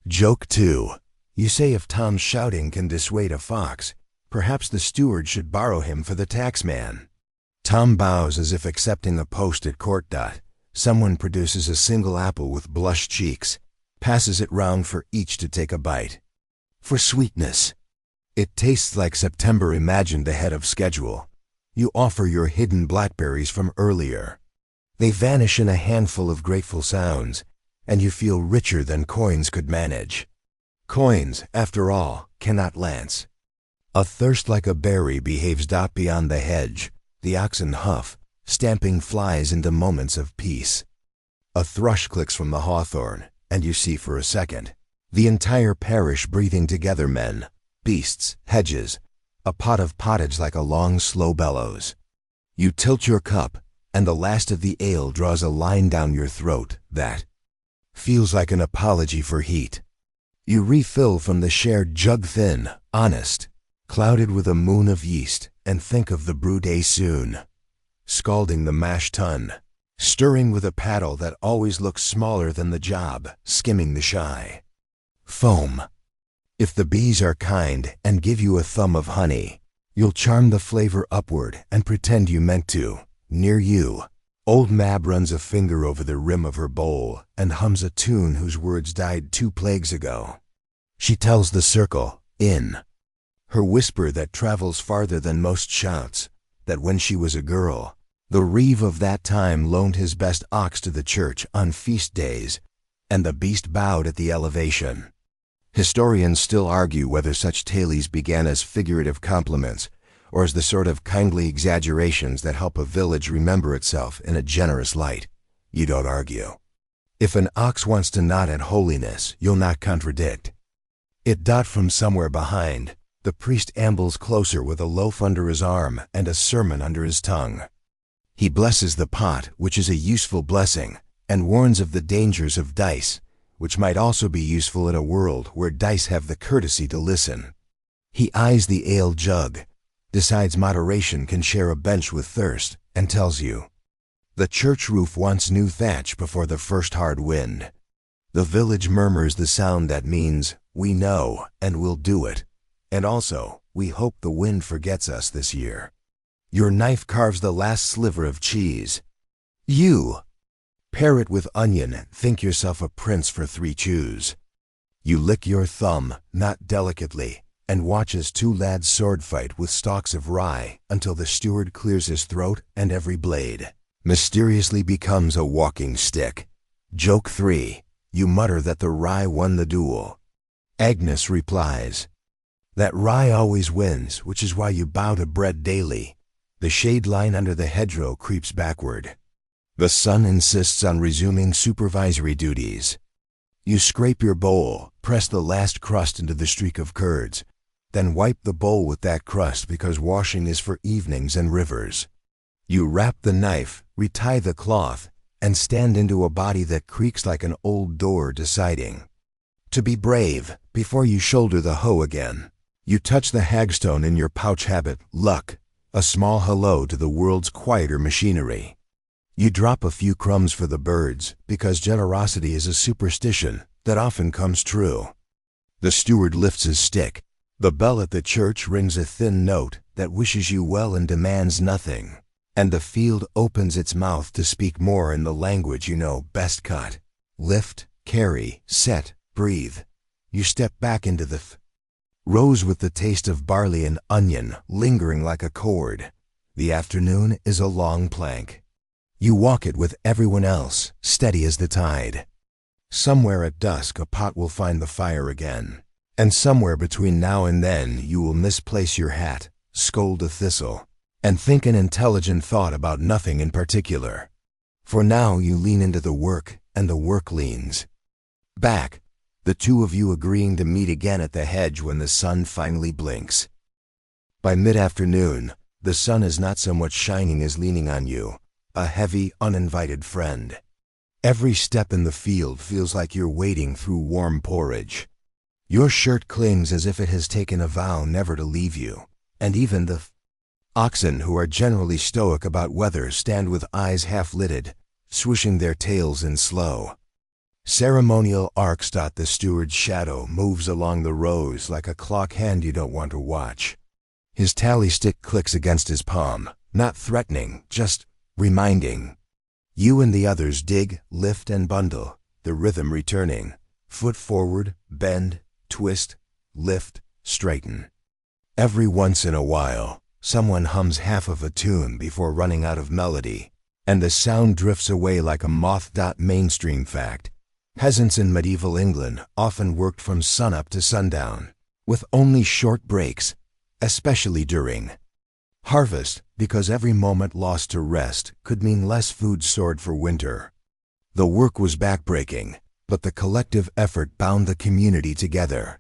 [SPEAKER 1] Joke 2. You say if Tom's shouting can dissuade a fox, perhaps the steward should borrow him for the taxman. Tom bows as if accepting a post at court. Someone produces a single apple with blushed cheeks, passes it round for each to take a bite. For sweetness. It tastes like September imagined ahead of schedule. You offer your hidden blackberries from earlier. They vanish in a handful of grateful sounds, and you feel richer than coins could manage. Coins, after all, cannot lance. A thirst like a berry behaves. Beyond the hedge, the oxen huff, stamping flies into moments of peace. A thrush clicks from the hawthorn, and you see for a second the entire parish breathing together, men, beasts, hedges, a pot of pottage like a long slow bellows. You tilt your cup, and the last of the ale draws a line down your throat that feels like an apology for heat. You refill from the shared jug, thin, honest, clouded with a moon of yeast, and think of the brew day soon. Scalding the mash tun, stirring with a paddle that always looks smaller than the job, skimming the shy foam. If the bees are kind and give you a thumb of honey, you'll charm the flavor upward and pretend you meant to. Near you, old Mab runs a finger over the rim of her bowl and hums a tune whose words died 2 plagues ago. She tells the circle, in her whisper that travels farther than most shouts, that when she was a girl, the reeve of that time loaned his best ox to the church on feast days, and the beast bowed at the elevation. Historians still argue whether such tales began as figurative compliments or as the sort of kindly exaggerations that help a village remember itself in a generous light. You don't argue. If an ox wants to nod at holiness, you'll not contradict it. From somewhere behind, the priest ambles closer with a loaf under his arm and a sermon under his tongue. He blesses the pot, which is a useful blessing, and warns of the dangers of dice, which might also be useful in a world where dice have the courtesy to listen. He eyes the ale jug, decides moderation can share a bench with thirst, and tells you the church roof wants new thatch before the first hard wind. The village murmurs the sound that means, we know and we'll do it. And also, we hope the wind forgets us this year. Your knife carves the last sliver of cheese. You pair it with onion, think yourself a prince for 3 chews. You lick your thumb, not delicately, and watch as 2 lads sword fight with stalks of rye until the steward clears his throat and every blade mysteriously becomes a walking stick. Joke 3. You mutter that the rye won the duel. Agnes replies, That rye always wins, which is why you bow to bread daily. The shade line under the hedgerow creeps backward. The sun insists on resuming supervisory duties. You scrape your bowl, press the last crust into the streak of curds, then wipe the bowl with that crust because washing is for evenings and rivers. You wrap the knife, retie the cloth, and stand into a body that creaks like an old door deciding to be brave before you shoulder the hoe again. You touch the hagstone in your pouch habit, luck, a small hello to the world's quieter machinery. You drop a few crumbs for the birds because generosity is a superstition that often comes true. The steward lifts his stick. The bell at the church rings a thin note that wishes you well and demands nothing. And the field opens its mouth to speak more in the language you know best. Cut, lift, carry, set, breathe. You step back into the rows with the taste of barley and onion lingering like a chord. The afternoon is a long plank. You walk it with everyone else, steady as the tide. Somewhere at dusk a pot will find the fire again. And somewhere between now and then you will misplace your hat, scold a thistle, and think an intelligent thought about nothing in particular. For now you lean into the work, and the work leans back, the two of you agreeing to meet again at the hedge when the sun finally blinks. By mid-afternoon, the sun is not so much shining as leaning on you, a heavy, uninvited friend. Every step in the field feels like you're wading through warm porridge. Your shirt clings as if it has taken a vow never to leave you, and even the oxen, who are generally stoic about weather, stand with eyes half-lidded, swishing their tails in slow ceremonial arcs. The steward's shadow moves along the rows like a clock hand you don't want to watch. His tally stick clicks against his palm, not threatening, just reminding. You and the others dig, lift, and bundle, the rhythm returning. Foot forward, bend, twist, lift, straighten. Every once in a while, someone hums half of a tune before running out of melody, and the sound drifts away like a moth. Mainstream fact: peasants in medieval England often worked from sunup to sundown, with only short breaks, especially during harvest, because every moment lost to rest could mean less food stored for winter. The work was backbreaking, but the collective effort bound the community together.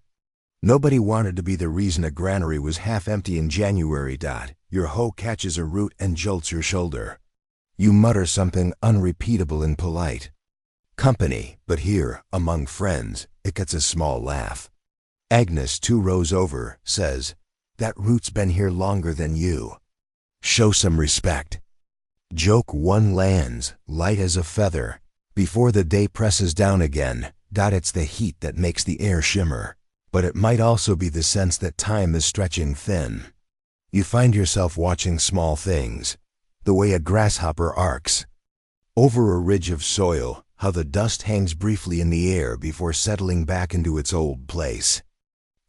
[SPEAKER 1] Nobody wanted to be the reason a granary was half empty in January. Your hoe catches a root and jolts your shoulder. You mutter something unrepeatable in polite company, but here, among friends, it gets a small laugh. Agnes, 2 rows over, says, "That root's been here longer than you. Show some respect." Joke 1 lands, light as a feather, before the day presses down again. It's the heat that makes the air shimmer, but it might also be the sense that time is stretching thin. You find yourself watching small things, the way a grasshopper arcs over a ridge of soil, how the dust hangs briefly in the air before settling back into its old place.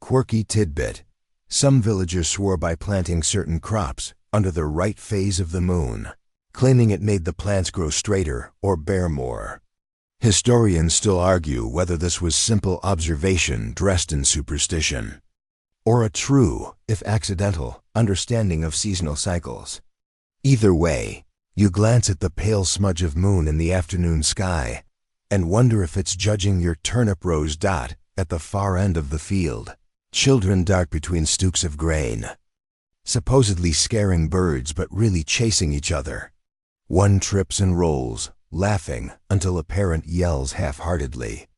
[SPEAKER 1] Quirky tidbit: some villagers swore by planting certain crops under the right phase of the moon, claiming it made the plants grow straighter or bear more. Historians still argue whether this was simple observation dressed in superstition, or a true, if accidental, understanding of seasonal cycles. Either way, you glance at the pale smudge of moon in the afternoon sky and wonder if it's judging your turnip rows. At the far end of the field, children dart between stooks of grain, supposedly scaring birds but really chasing each other. One trips and rolls, laughing until a parent yells half-heartedly.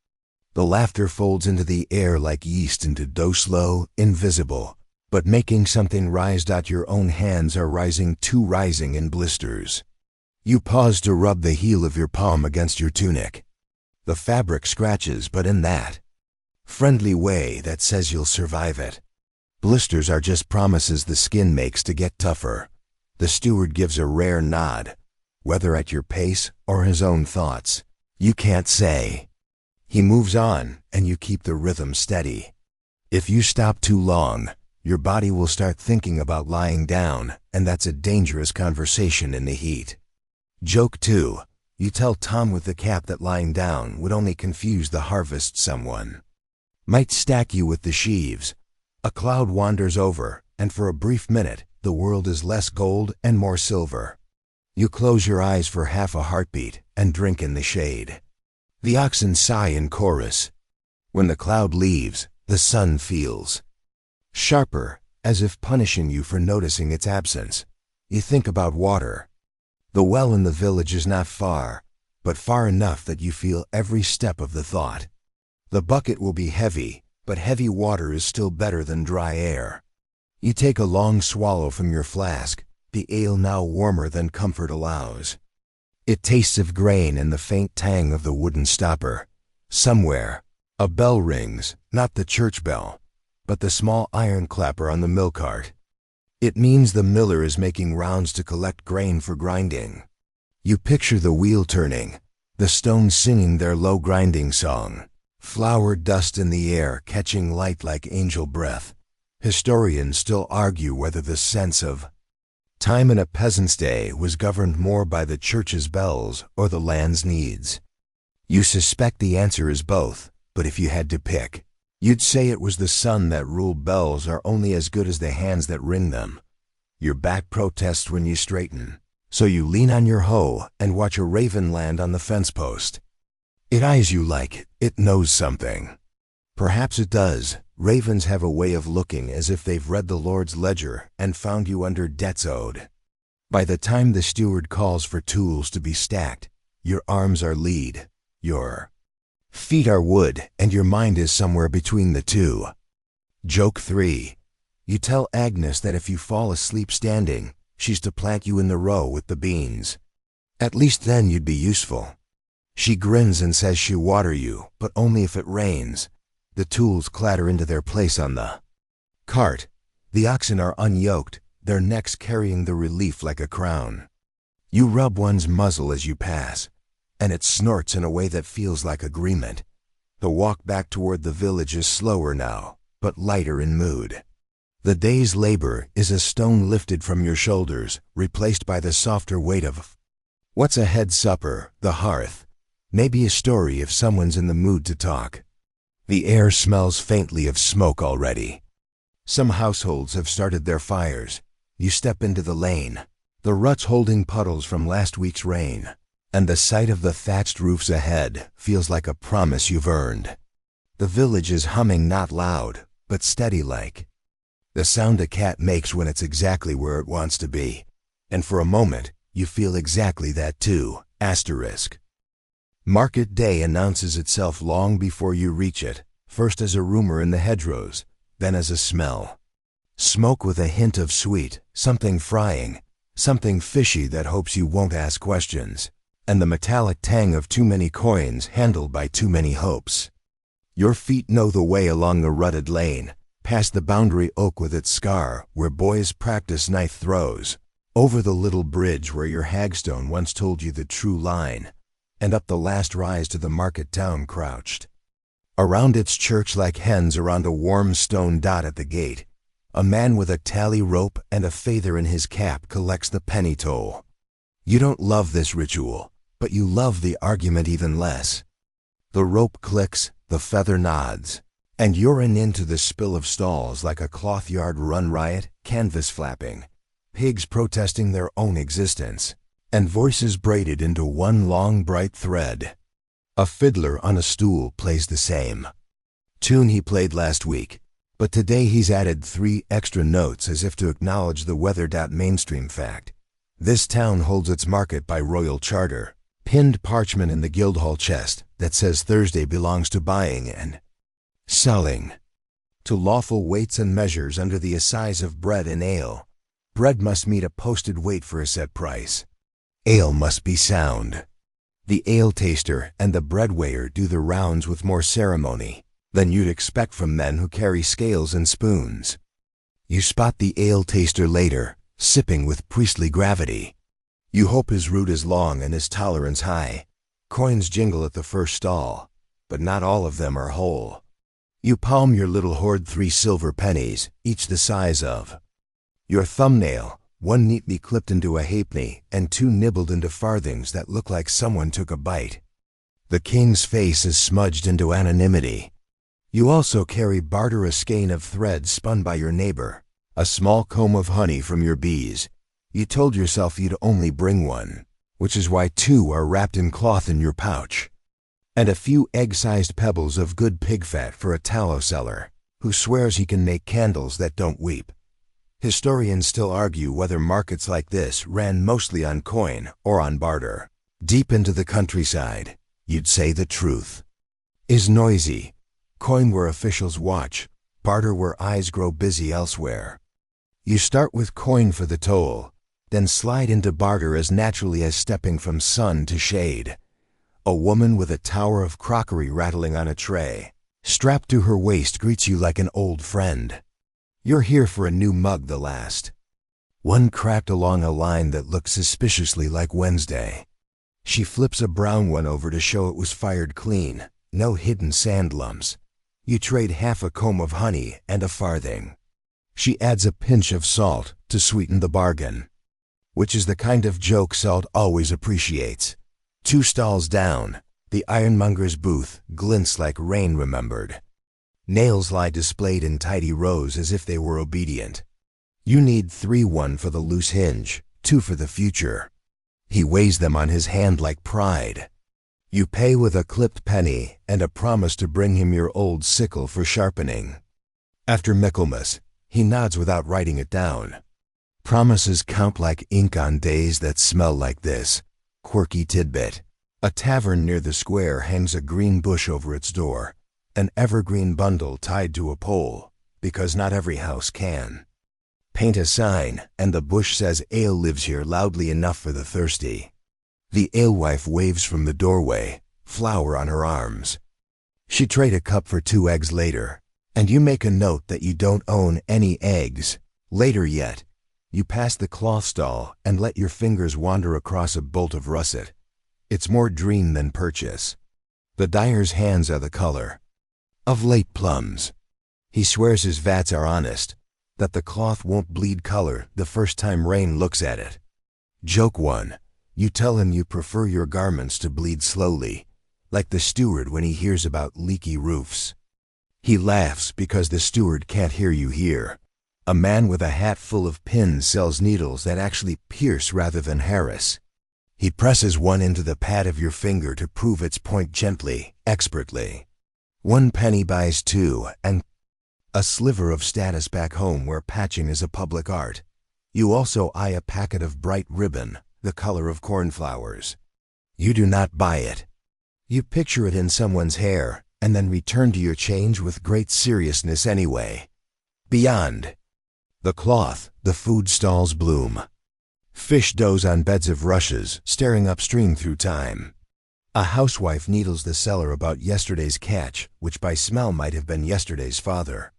[SPEAKER 1] The laughter folds into the air like yeast into dough, slow, invisible, but making something rise. Your own hands are rising in blisters. You pause to rub the heel of your palm against your tunic. The fabric scratches, but in that friendly way that says you'll survive it. Blisters are just promises the skin makes to get tougher. The steward gives a rare nod, whether at your pace or his own thoughts, you can't say. He moves on, and you keep the rhythm steady. If you stop too long, your body will start thinking about lying down, and that's a dangerous conversation in the heat. Joke 2: you tell Tom with the cap that lying down would only confuse the harvest. Someone might stack you with the sheaves, A cloud wanders over, and for a brief minute, the world is less gold and more silver. You close your eyes for half a heartbeat and drink in the shade. The oxen sigh in chorus. When the cloud leaves, the sun feels sharper, as if punishing you for noticing its absence. You think about water. The well in the village is not far, but far enough that you feel every step of the thought. The bucket will be heavy, but heavy water is still better than dry air. You take a long swallow from your flask, the ale now warmer than comfort allows. It tastes of grain and the faint tang of the wooden stopper. Somewhere, a bell rings, not the church bell, but the small iron clapper on the mill cart. It means the miller is making rounds to collect grain for grinding. You picture the wheel turning, the stones singing their low grinding song, flour dust in the air catching light like angel breath. Historians still argue whether the sense of time in a peasant's day was governed more by the church's bells or the land's needs. You suspect the answer is both, but if you had to pick, you'd say it was the sun that ruled. Bells are only as good as the hands that ring them. Your back protests when you straighten, so you lean on your hoe and watch a raven land on the fence post. It eyes you like it knows something. Perhaps it does. Ravens have a way of looking as if they've read the Lord's ledger and found you under debts owed. By the time the steward calls for tools to be stacked, your arms are lead, your feet are wood, and your mind is somewhere between the two. Joke 3. You tell Agnes that if you fall asleep standing, she's to plant you in the row with the beans. At least then you'd be useful. She grins and says she'll water you, but only if it rains. The tools clatter into their place on the cart. The oxen are unyoked, their necks carrying the relief like a crown. You rub one's muzzle as you pass, and it snorts in a way that feels like agreement. The walk back toward the village is slower now, but lighter in mood. The day's labor is a stone lifted from your shoulders, replaced by the softer weight of what's ahead: supper, the hearth, maybe a story if someone's in the mood to talk. The air smells faintly of smoke already. Some households have started their fires. You step into the lane, the ruts holding puddles from last week's rain, and the sight of the thatched roofs ahead feels like a promise you've earned. The village is humming, not loud, but steady-like. The sound a cat makes when it's exactly where it wants to be. And for a moment, you feel exactly that too. Asterisk. Market day announces itself long before you reach it, first as a rumor in the hedgerows, then as a smell. Smoke with a hint of sweet, something frying, something fishy that hopes you won't ask questions, and the metallic tang of too many coins handled by too many hopes. Your feet know the way along the rutted lane, past the boundary oak with its scar where boys practice knife throws, over the little bridge where your hagstone once told you the true line, and up the last rise to the market town crouched. Around its church like hens around a warm stone dot at the gate, a man with a tally rope and a feather in his cap collects the penny toll. You don't love this ritual, but you love the argument even less. The rope clicks, the feather nods, and you're into the spill of stalls like a cloth yard run riot, canvas flapping, pigs protesting their own existence, and voices braided into one long bright thread. A fiddler on a stool plays the same tune he played last week, but today he's added 3 extra notes as if to acknowledge the weather. Mainstream fact. This town holds its market by royal charter, pinned parchment in the Guildhall chest that says Thursday belongs to buying and selling, to lawful weights and measures under the assize of bread and ale. Bread must meet a posted weight for a set price. Ale must be sound. The ale taster and the bread weigher do the rounds with more ceremony than you'd expect from men who carry scales and spoons. You spot the ale taster later, sipping with priestly gravity. You hope his route is long and his tolerance high. Coins jingle at the first stall, but not all of them are whole. You palm your little hoard 3 silver pennies, each the size of your thumbnail, 1 neatly clipped into a halfpenny and 2 nibbled into farthings that look like someone took a bite. The king's face is smudged into anonymity. You also carry barter a skein of thread spun by your neighbor, a small comb of honey from your bees. You told yourself you'd only bring one, which is why two are wrapped in cloth in your pouch, and a few egg-sized pebbles of good pig fat for a tallow seller who swears he can make candles that don't weep. Historians still argue whether markets like this ran mostly on coin or on barter. Deep into the countryside, you'd say the truth is noisy. Coin where officials watch, barter where eyes grow busy elsewhere. You start with coin for the toll, then slide into barter as naturally as stepping from sun to shade. A woman with a tower of crockery rattling on a tray, strapped to her waist, greets you like an old friend. You're here for a new mug, the last one cracked along a line that looks suspiciously like Wednesday. She flips a brown one over to show it was fired clean, no hidden sand lumps. You trade half a comb of honey and a farthing. She adds a pinch of salt to sweeten the bargain, which is the kind of joke salt always appreciates. 2 stalls down, the ironmonger's booth glints like rain remembered. Nails lie displayed in tidy rows as if they were obedient. You need 3, 1 for the loose hinge, 2 for the future. He weighs them on his hand like pride. You pay with a clipped penny and a promise to bring him your old sickle for sharpening. After Michaelmas, he nods without writing it down. Promises count like ink on days that smell like this. Quirky tidbit. A tavern near the square hangs a green bush over its door, an evergreen bundle tied to a pole, because not every house can. Paint a sign, and the bush says ale lives here loudly enough for the thirsty. The alewife waves from the doorway, flower on her arms. She trade a cup for 2 eggs later, and you make a note that you don't own any eggs. Later yet, you pass the cloth stall and let your fingers wander across a bolt of russet. It's more dream than purchase. The dyer's hands are the color of late plums. He swears his vats are honest, that the cloth won't bleed color the first time rain looks at it. Joke 1. You tell him you prefer your garments to bleed slowly, like the steward when he hears about leaky roofs. He laughs because the steward can't hear you here. A man with a hat full of pins sells needles that actually pierce rather than harass. He presses one into the pad of your finger to prove its point gently, expertly. 1 penny buys 2, and a sliver of status back home where patching is a public art. You also eye a packet of bright ribbon, the color of cornflowers. You do not buy it. You picture it in someone's hair, and then return to your change with great seriousness anyway. Beyond the cloth, the food stalls bloom. Fish doze on beds of rushes, staring upstream through time. A housewife needles the cellar about yesterday's catch, which by smell might have been yesterday's father.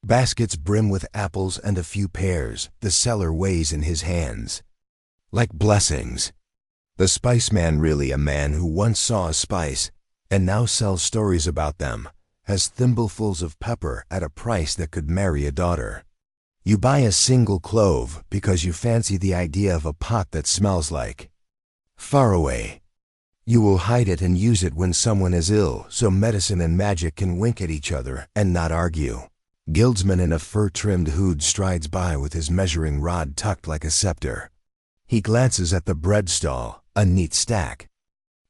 [SPEAKER 1] Baskets brim with apples and a few pears, the seller weighs in his hands. Like blessings. The spice man, really a man who once saw a spice, and now sells stories about them, has thimblefuls of pepper at a price that could marry a daughter. You buy a single clove because you fancy the idea of a pot that smells like far away. You will hide it and use it when someone is ill, so medicine and magic can wink at each other and not argue. Guildsman in a fur-trimmed hood strides by with his measuring rod tucked like a scepter. He glances at the bread stall, a neat stack.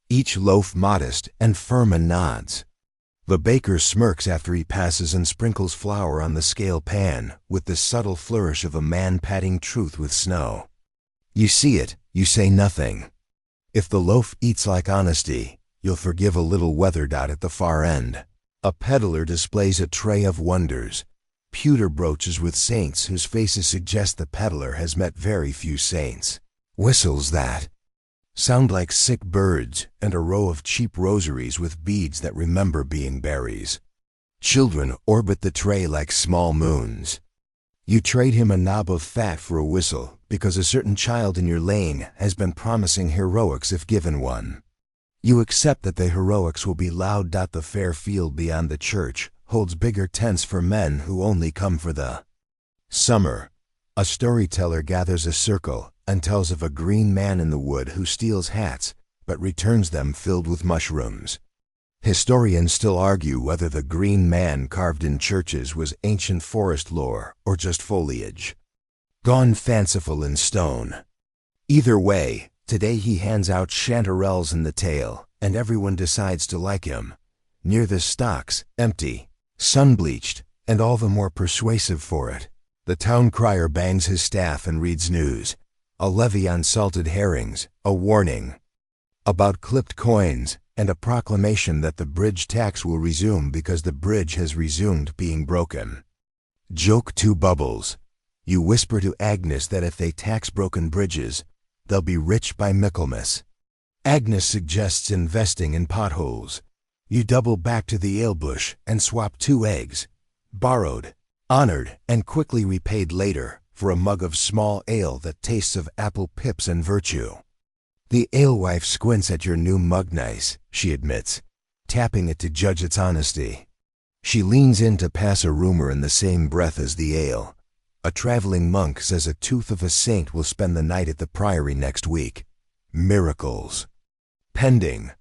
[SPEAKER 1] Each loaf modest and firm, and nods. The baker smirks after he passes and sprinkles flour on the scale pan with the subtle flourish of a man patting truth with snow. You see it, you say nothing. If the loaf eats like honesty, you'll forgive a little weather dot at the far end. A peddler displays a tray of wonders, pewter brooches with saints whose faces suggest the peddler has met very few saints. Whistles that sound like sick birds, and a row of cheap rosaries with beads that remember being berries. Children orbit the tray like small moons. You trade him a knob of fat for a whistle because a certain child in your lane has been promising heroics if given one. You accept that the heroics will be loud. The fair field beyond the church holds bigger tents for men who only come for the summer. A storyteller gathers a circle and tells of a green man in the wood who steals hats but returns them filled with mushrooms. Historians still argue whether the green man carved in churches was ancient forest lore or just foliage, gone fanciful in stone. Either way, today he hands out chanterelles in the tail, and everyone decides to like him. Near the stocks, empty, sun-bleached, and all the more persuasive for it. The town crier bangs his staff and reads news. A levy on salted herrings, a warning about clipped coins, and a proclamation that the bridge tax will resume because the bridge has resumed being broken. Joke 2 bubbles. You whisper to Agnes that if they tax broken bridges, they'll be rich by Michaelmas. Agnes suggests investing in potholes. You double back to the ale bush and swap 2 eggs, borrowed, honored, and quickly repaid later, for a mug of small ale that tastes of apple pips and virtue. The alewife squints at your new mug. Nice, she admits, tapping it to judge its honesty. She leans in to pass a rumor in the same breath as the ale. A traveling monk says a tooth of a saint will spend the night at the priory next week. Miracles. Pending.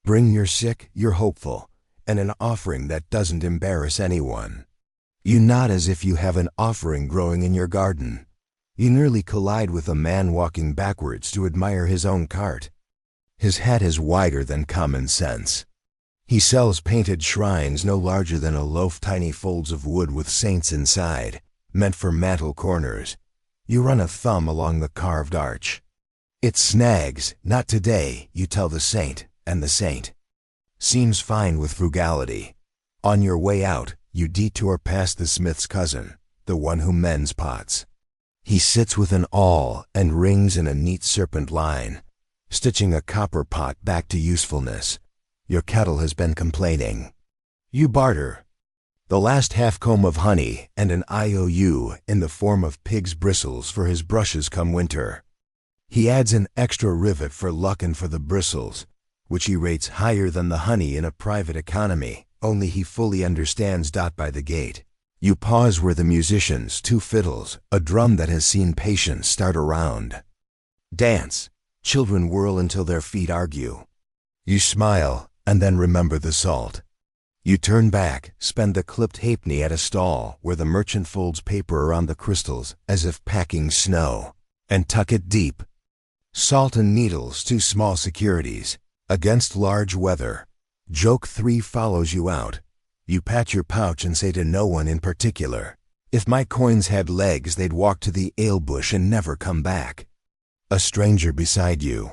[SPEAKER 1] Bring your sick, you're hopeful, and an offering that doesn't embarrass anyone. You nod as if you have an offering growing in your garden. You nearly collide with a man walking backwards to admire his own cart. His hat is wider than common sense. He sells painted shrines no larger than a loaf, tiny folds of wood with saints inside, meant for mantel corners. You run a thumb along the carved arch. It snags, not today, you tell the saint, and the saint seems fine with frugality. On your way out, you detour past the smith's cousin, the one who mends pots. He sits with an awl and rings in a neat serpent line, stitching a copper pot back to usefulness. Your kettle has been complaining. You barter. The last half-comb of honey and an IOU in the form of pig's bristles for his brushes come winter. He adds an extra rivet for luck and for the bristles, which he rates higher than the honey in a private economy, only he fully understands. By the gate. You pause where the musicians, 2 fiddles, a drum that has seen patience start a round. Dance. Children whirl until their feet argue. You smile, and then remember the salt. You turn back, spend the clipped halfpenny at a stall where the merchant folds paper around the crystals as if packing snow, and tuck it deep. Salt and needles, 2 small securities, against large weather. Joke 3 follows you out. You pat your pouch and say to no one in particular, if my coins had legs they'd walk to the ale bush and never come back. A stranger beside you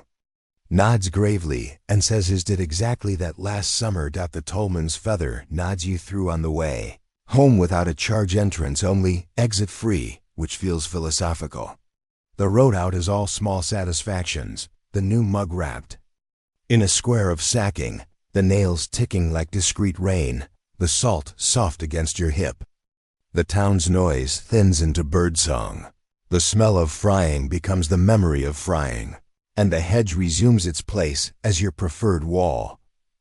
[SPEAKER 1] nods gravely and says his did exactly that last summer. The tollman's feather nods you through on the way. Home without a charge entrance, only exit free, which feels philosophical. The road out is all small satisfactions, the new mug wrapped in a square of sacking, the nails ticking like discreet rain, the salt soft against your hip. The town's noise thins into birdsong. The smell of frying becomes the memory of frying, and the hedge resumes its place as your preferred wall.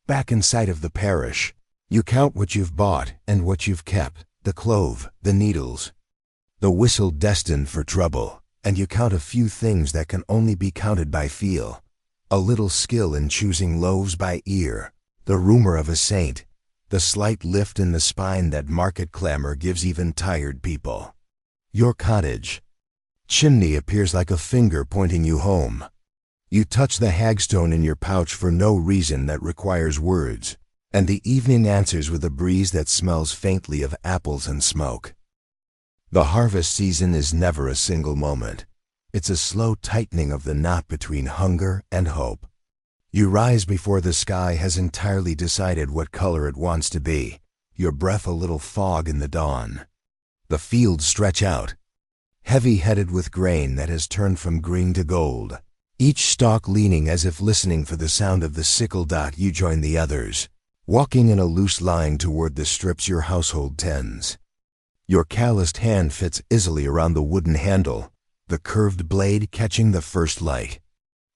[SPEAKER 1] Back in sight of the parish, you count what you've bought and what you've kept, the clove, the needles, the whistle destined for trouble, and you count a few things that can only be counted by feel. A little skill in choosing loaves by ear, the rumor of a saint, the slight lift in the spine that market clamor gives even tired people. Your cottage chimney appears like a finger pointing you home. You touch the hagstone in your pouch for no reason that requires words, and the evening answers with a breeze that smells faintly of apples and smoke. The harvest season is never a single moment. It's a slow tightening of the knot between hunger and hope. You rise before the sky has entirely decided what color it wants to be, your breath a little fog in the dawn. The fields stretch out, heavy-headed with grain that has turned from green to gold, each stalk leaning as if listening for the sound of the sickle. You join the others, walking in a loose line toward the strips your household tends. Your calloused hand fits easily around the wooden handle, the curved blade catching the first light.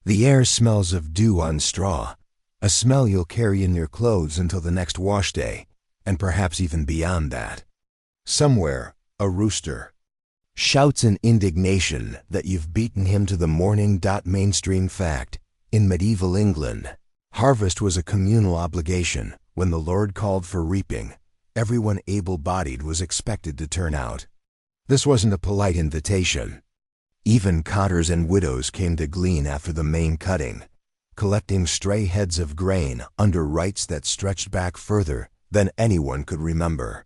[SPEAKER 1] The air smells of dew on straw, a smell you'll carry in your clothes until the next wash day, and perhaps even beyond that. Somewhere, a rooster shouts in indignation that you've beaten him to the morning. Mainstream fact: in medieval England, harvest was a communal obligation, When the Lord called for reaping, everyone able-bodied was expected to turn out. This wasn't a polite invitation. Even cotters and widows came to glean after the main cutting, collecting stray heads of grain under rites that stretched back further than anyone could remember.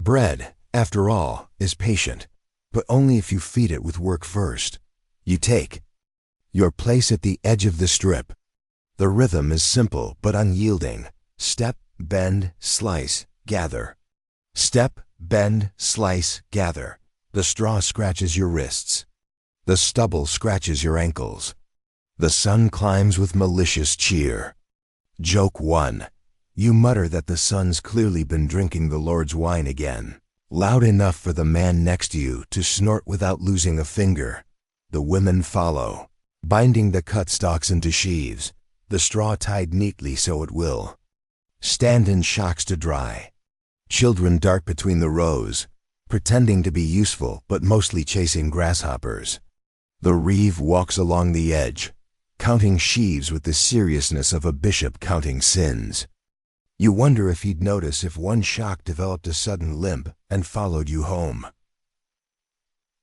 [SPEAKER 1] Bread, after all, is patient, but only if you feed it with work first. You take your place at the edge of the strip. The rhythm is simple but unyielding. Step, bend, slice, gather. Step, bend, slice, gather. The straw scratches your wrists. The stubble scratches your ankles. The sun climbs with malicious cheer. Joke 1. You mutter that the sun's clearly been drinking the Lord's wine again. Loud enough for the man next to you to snort without losing a finger. The women follow, binding the cut stalks into sheaves, the straw tied neatly so it will stand in shocks to dry. Children dart between the rows, pretending to be useful but mostly chasing grasshoppers. The reeve walks along the edge, counting sheaves with the seriousness of a bishop counting sins. You wonder if he'd notice if one shock developed a sudden limp and followed you home.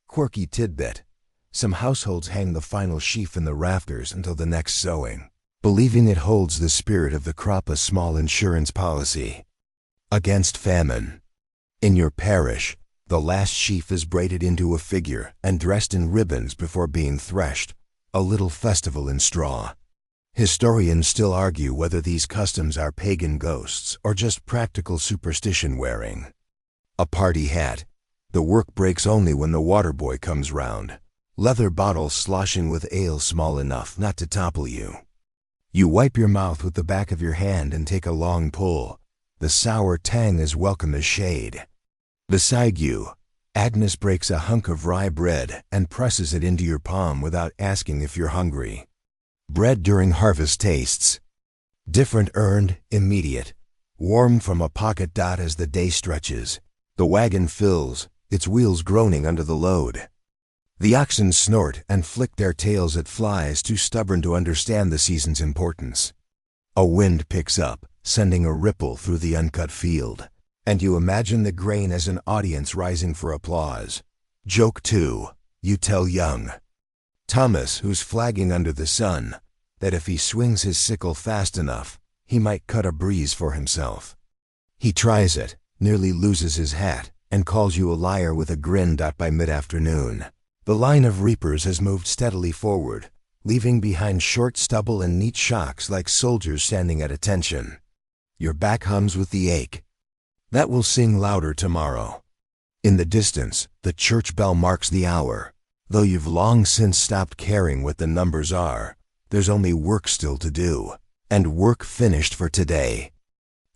[SPEAKER 1] Quirky tidbit. Some households hang the final sheaf in the rafters until the next sowing, believing it holds the spirit of the crop, a small insurance policy against famine. In your parish, the last sheaf is braided into a figure and dressed in ribbons before being threshed, a little festival in straw. Historians still argue whether these customs are pagan ghosts or just practical superstition wearing. A party hat. The work breaks only when the water boy comes round. Leather bottle sloshing with ale small enough not to topple you. You wipe your mouth with the back of your hand and take a long pull. The sour tang is welcome as shade. Beside you, Agnes breaks a hunk of rye bread and presses it into your palm without asking if you're hungry. Bread during harvest tastes different, earned, immediate, warm from a pocket. As the day stretches, the wagon fills, its wheels groaning under the load. The oxen snort and flick their tails at flies too stubborn to understand the season's importance. A wind picks up, sending a ripple through the uncut field, and you imagine the grain as an audience rising for applause. Joke 2. You tell young Thomas, who's flagging under the sun, that if he swings his sickle fast enough, he might cut a breeze for himself. He tries it, nearly loses his hat, and calls you a liar with a grin. By mid-afternoon, the line of reapers has moved steadily forward, leaving behind short stubble and neat shocks like soldiers standing at attention. Your back hums with the ache. That will sing louder tomorrow. In the distance, the church bell marks the hour. Though you've long since stopped caring what the numbers are, there's only work still to do, and work finished for today.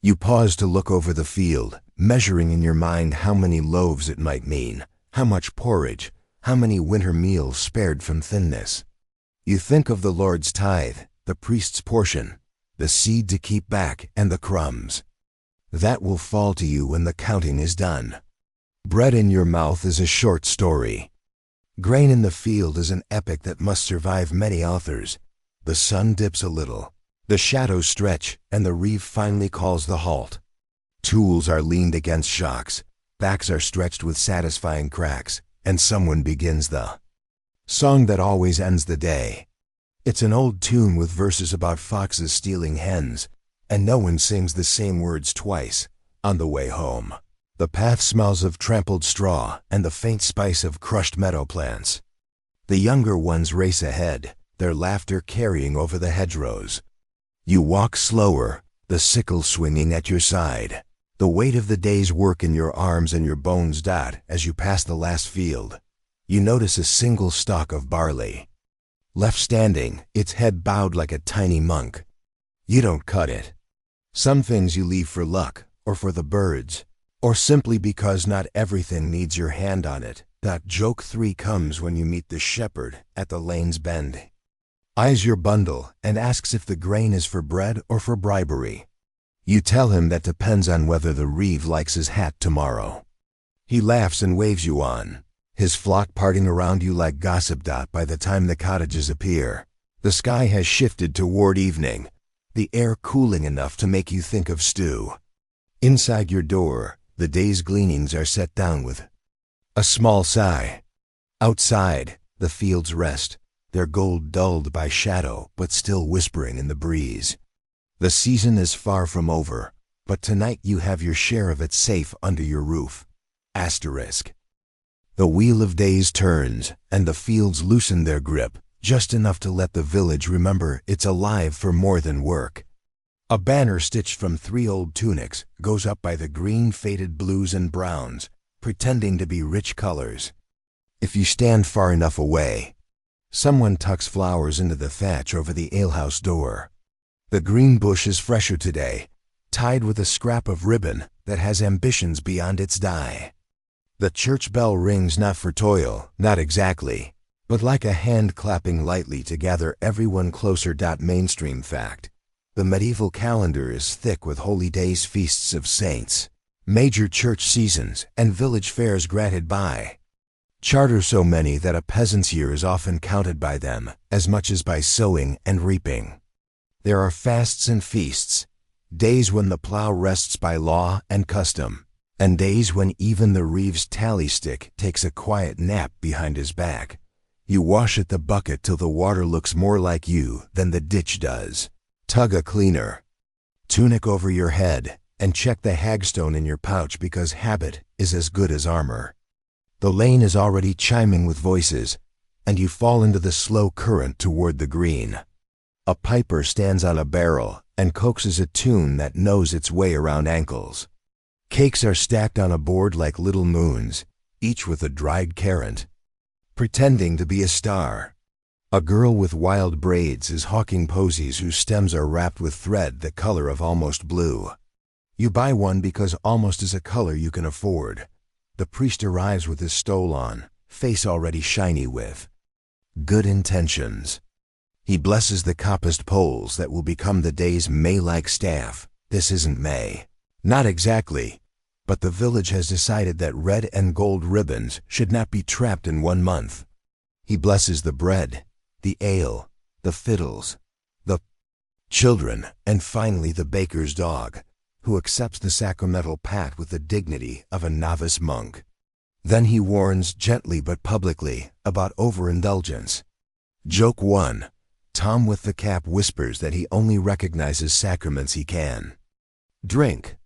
[SPEAKER 1] You pause to look over the field, measuring in your mind how many loaves it might mean, how much porridge, how many winter meals spared from thinness. You think of the Lord's tithe, the priest's portion, the seed to keep back, and the crumbs. That will fall to you when the counting is done. Bread in your mouth is a short story. Grain in the field is an epic that must survive many authors. The sun dips a little, the shadows stretch, and the reeve finally calls the halt. Tools are leaned against shocks, backs are stretched with satisfying cracks, and someone begins the song that always ends the day. It's an old tune with verses about foxes stealing hens, and no one sings the same words twice. On the way home, the path smells of trampled straw and the faint spice of crushed meadow plants. The younger ones race ahead, their laughter carrying over the hedgerows. You walk slower, the sickle swinging at your side, the weight of the day's work in your arms and your bones. As you pass the last field, you notice a single stalk of barley, left standing, its head bowed like a tiny monk. You don't cut it. Some things you leave for luck, or for the birds, or simply because not everything needs your hand on it. Joke 3 comes when you meet the shepherd at the lane's bend. Eyes your bundle and asks if the grain is for bread or for bribery. You tell him that depends on whether the reeve likes his hat tomorrow. He laughs and waves you on, his flock parting around you like gossip. By the time the cottages appear, the sky has shifted toward evening. the air cooling enough to make you think of stew. Inside your door, the day's gleanings are set down with a small sigh. Outside, the fields rest, their gold dulled by shadow but still whispering in the breeze. The season is far from over, but tonight you have your share of it safe under your roof. Asterisk. The wheel of days turns, and the fields loosen their grip, just enough to let the village remember it's alive for more than work. A banner stitched from 3 old tunics goes up by the green faded blues and browns, pretending to be rich colors. If you stand far enough away, someone tucks flowers into the thatch over the alehouse door. The green bush is fresher today, tied with a scrap of ribbon that has ambitions beyond its dye. The church bell rings not for toil, not exactly, but like a hand clapping lightly to gather everyone closer. Mainstream fact. The medieval calendar is thick with holy days, feasts of saints, major church seasons, and village fairs granted by charter, so many that a peasant's year is often counted by them as much as by sowing and reaping. There are fasts and feasts, days when the plow rests by law and custom, and days when even the reeve's tally stick takes a quiet nap behind his back. You wash at the bucket till the water looks more like you than the ditch does. Tug a cleaner. Tunic over your head, and check the hagstone in your pouch because habit is as good as armor. The lane is already chiming with voices, and you fall into the slow current toward the green. A piper stands on a barrel and coaxes a tune that knows its way around ankles. Cakes are stacked on a board like little moons, each with a dried carrot, pretending to be a star. A girl with wild braids is hawking posies whose stems are wrapped with thread the color of almost blue. You buy one because almost is a color you can afford. The priest arrives with his stole on, face already shiny with good intentions. He blesses the coppiced poles that will become the day's May-like staff. This isn't May. Not exactly, but the village has decided that red and gold ribbons should not be trapped in 1 month. He blesses the bread, the ale, the fiddles, the children, and finally the baker's dog, who accepts the sacramental pat with the dignity of a novice monk. Then he warns gently but publicly about overindulgence. Joke 1. Tom with the cap whispers that he only recognizes sacraments he can drink.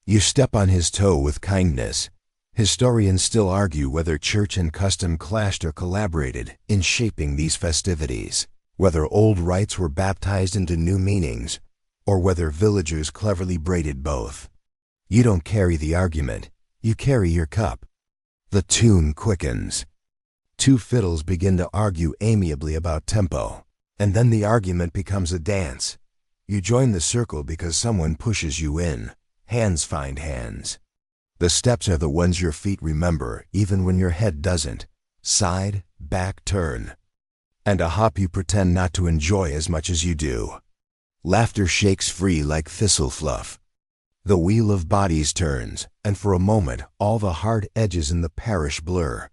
[SPEAKER 1] You step on his toe with kindness. Historians still argue whether church and custom clashed or collaborated in shaping these festivities, whether old rites were baptized into new meanings, or whether villagers cleverly braided both. You don't carry the argument, you carry your cup. The tune quickens. 2 fiddles begin to argue amiably about tempo, and then the argument becomes a dance. You join the circle because someone pushes you in. Hands find hands. The steps are the ones your feet remember even when your head doesn't. Side, back, turn. And a hop you pretend not to enjoy as much as you do. Laughter shakes free like thistle fluff. The wheel of bodies turns, and for a moment all the hard edges in the parish blur.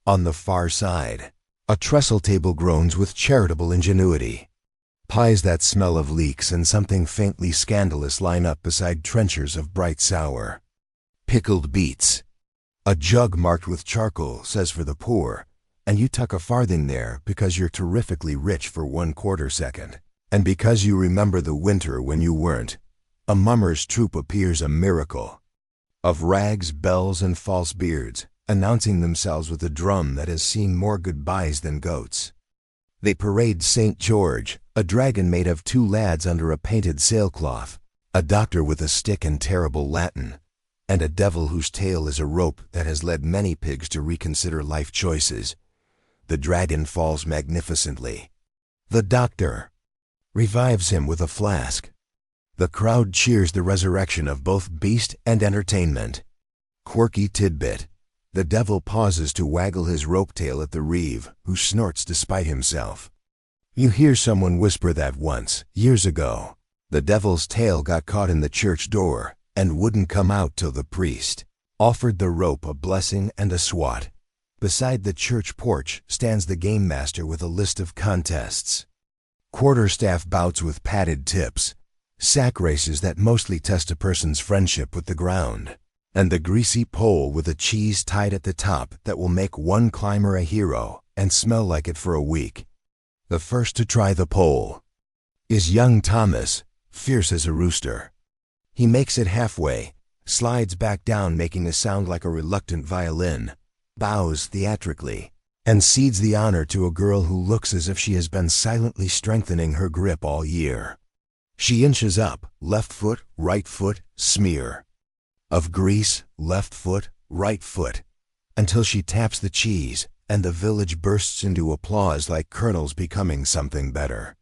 [SPEAKER 1] On the far side, a trestle table groans with charitable ingenuity. Pies that smell of leeks and something faintly scandalous line up beside trenchers of bright sour. Pickled beets. A jug marked with charcoal says for the poor, and you tuck a farthing there because you're terrifically rich for 1/4 second. And because you remember the winter when you weren't. A mummers' troupe appears a miracle. Of rags, bells, and false beards, announcing themselves with a drum that has seen more goodbyes than goats. They parade St. George, a dragon made of 2 lads under a painted sailcloth, a doctor with a stick and terrible Latin, and a devil whose tail is a rope that has led many pigs to reconsider life choices. The dragon falls magnificently. The doctor revives him with a flask. The crowd cheers the resurrection of both beast and entertainment. Quirky tidbit. The devil pauses to waggle his rope tail at the reeve, who snorts despite himself. You hear someone whisper that once, years ago, the devil's tail got caught in the church door and wouldn't come out till the priest offered the rope a blessing and a swat. Beside the church porch stands the game master with a list of contests. quarterstaff bouts with padded tips, sack races that mostly test a person's friendship with the ground, and the greasy pole with a cheese tied at the top that will make one climber a hero and smell like it for a week. The first to try the pole is young Thomas, fierce as a rooster. He makes it halfway, slides back down making a sound like a reluctant violin, bows theatrically, and cedes the honor to a girl who looks as if she has been silently strengthening her grip all year. She inches up, left foot, smear. Of grease, left foot, right foot, until she taps the cheese, and the village bursts into applause like colonels becoming something better.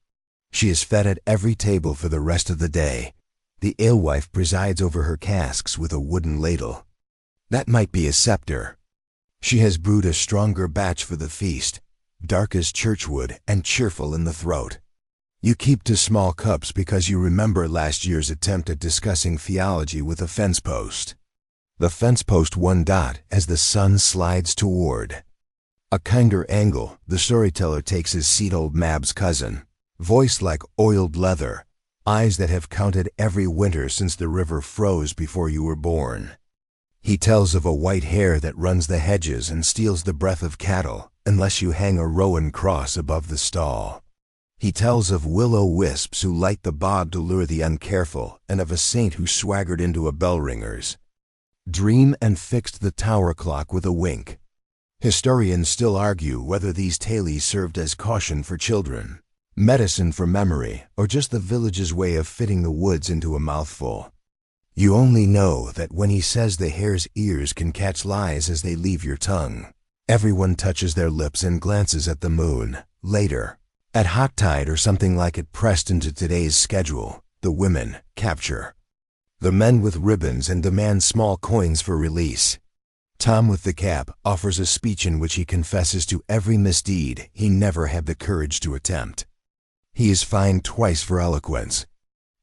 [SPEAKER 1] She is fed at every table for the rest of the day. The alewife presides over her casks with a wooden ladle. That might be a scepter. She has brewed a stronger batch for the feast, dark as churchwood and cheerful in the throat. You keep to small cups because you remember last year's attempt at discussing theology with a fence post. The fence post 1 dot as the sun slides toward. A kinder angle, the storyteller takes his seat, old Mab's cousin, voice like oiled leather, eyes that have counted every winter since the river froze before you were born. He tells of a white hare that runs the hedges and steals the breath of cattle unless you hang a rowan cross above the stall. He tells of will-o'-wisps who light the bog to lure the uncareful, and of a saint who swaggered into a bell-ringer's dream and fixed the tower clock with a wink. Historians still argue whether these tales served as caution for children, medicine for memory, or just the village's way of fitting the woods into a mouthful. You only know that when he says the hare's ears can catch lies as they leave your tongue. Everyone touches their lips and glances at the moon. Later, at hot tide or something like it pressed into today's schedule, the women capture the men with ribbons and demand small coins for release. Tom with the cap offers a speech in which he confesses to every misdeed he never had the courage to attempt. He is fined twice for eloquence.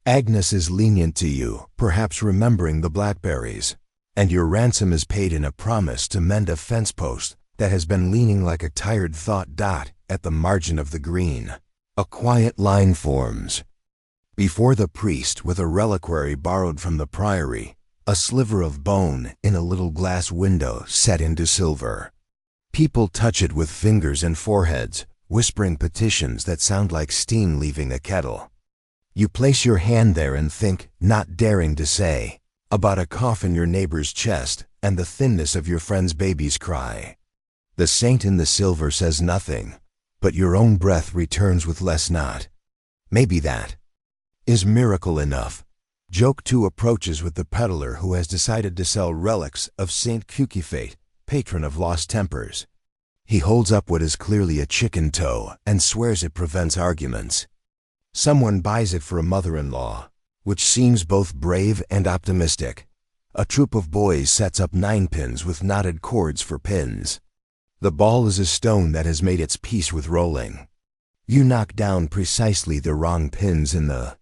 [SPEAKER 1] Agnes is lenient to you, perhaps remembering the blackberries, and your ransom is paid in a promise to mend a fence post that has been leaning like a tired thought dot at the margin of the green. A quiet line forms before the priest with a reliquary borrowed from the priory, a sliver of bone in a little glass window set into silver. People touch it with fingers and foreheads, whispering petitions that sound like steam leaving a kettle. You place your hand there and think, not daring to say, about a cough in your neighbor's chest and the thinness of your friend's baby's cry. The saint in the silver says nothing, but your own breath returns with less not. Maybe that is miracle enough. Joke 2 approaches with the peddler who has decided to sell relics of Saint Cucufate, patron of lost tempers. He holds up what is clearly a chicken toe and swears it prevents arguments. Someone buys it for a mother-in-law, which seems both brave and optimistic. A troop of boys sets up 9 pins with knotted cords for pins. The ball is a stone that has made its peace with rolling. You knock down precisely the wrong pins in the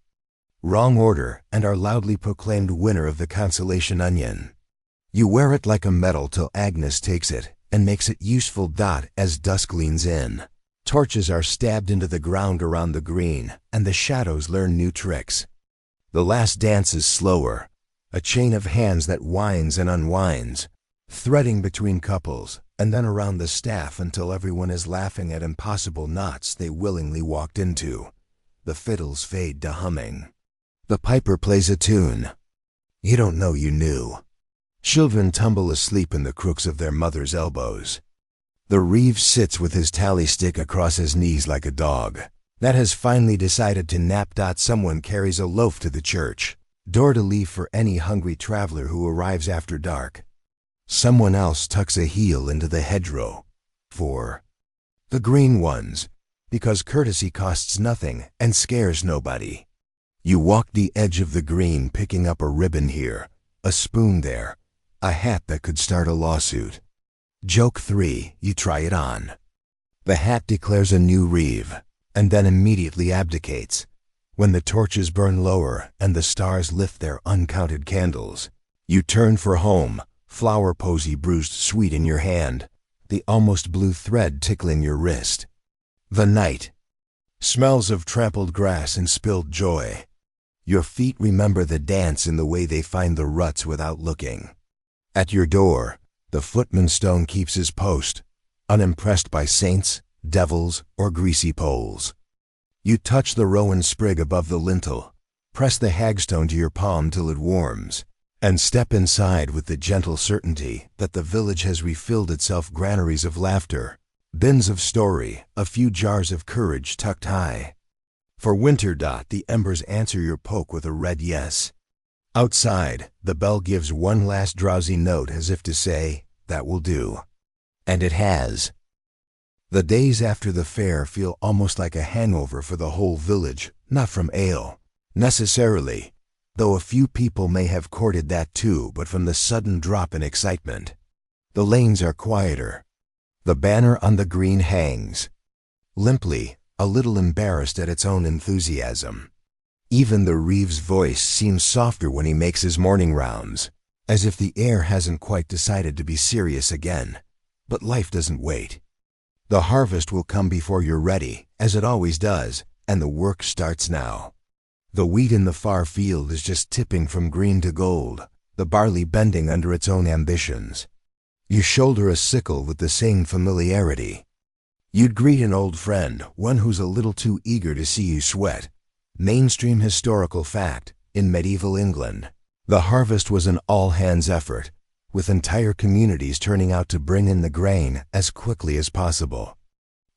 [SPEAKER 1] wrong order and are loudly proclaimed winner of the consolation onion. You wear it like a medal till Agnes takes it and makes it useful dot as dusk leans in. Torches are stabbed into the ground around the green, and the shadows learn new tricks. The last dance is slower, a chain of hands that winds and unwinds, threading between couples, and then around the staff until everyone is laughing at impossible knots they willingly walked into. The fiddles fade to humming. The piper plays a tune. You don't know you knew. Children tumble asleep in the crooks of their mother's elbows. The reeve sits with his tally stick across his knees like a dog that has finally decided to nap. Someone carries a loaf to the church door to leave for any hungry traveler who arrives after dark. Someone else tucks a heel into the hedgerow for the green ones, because courtesy costs nothing and scares nobody. You walk the edge of the green, picking up a ribbon here, a spoon there, a hat that could start a lawsuit. Joke 3, you try it on. The hat declares a new reeve, and then immediately abdicates. When the torches burn lower and the stars lift their uncounted candles, you turn for home, flower posy bruised sweet in your hand, the almost blue thread tickling your wrist. The night Smells of trampled grass and spilled joy. Your feet remember the dance in the way they find the ruts without looking. At your door, the footman stone keeps his post, unimpressed by saints, devils, or greasy poles. You touch the rowan sprig above the lintel, press the hagstone to your palm till it warms, and step inside with the gentle certainty that the village has refilled itself granaries of laughter, bins of story, a few jars of courage tucked high. For winter, the embers answer your poke with a red yes. Outside, the bell gives one last drowsy note as if to say, that will do. And it has. The days after the fair feel almost like a hangover for the whole village, not from ale, necessarily, though a few people may have courted that too, but from the sudden drop in excitement. The lanes are quieter. The banner on the green hangs, limply, a little embarrassed at its own enthusiasm. Even the Reeve's voice seems softer when he makes his morning rounds, as if the air hasn't quite decided to be serious again. But life doesn't wait. The harvest will come before you're ready, as it always does, and the work starts now. The wheat in the far field is just tipping from green to gold, the barley bending under its own ambitions. You shoulder a sickle with the same familiarity. You'd greet an old friend, one who's a little too eager to see you sweat. Mainstream historical fact, in medieval England, the harvest was an all-hands effort, with entire communities turning out to bring in the grain as quickly as possible,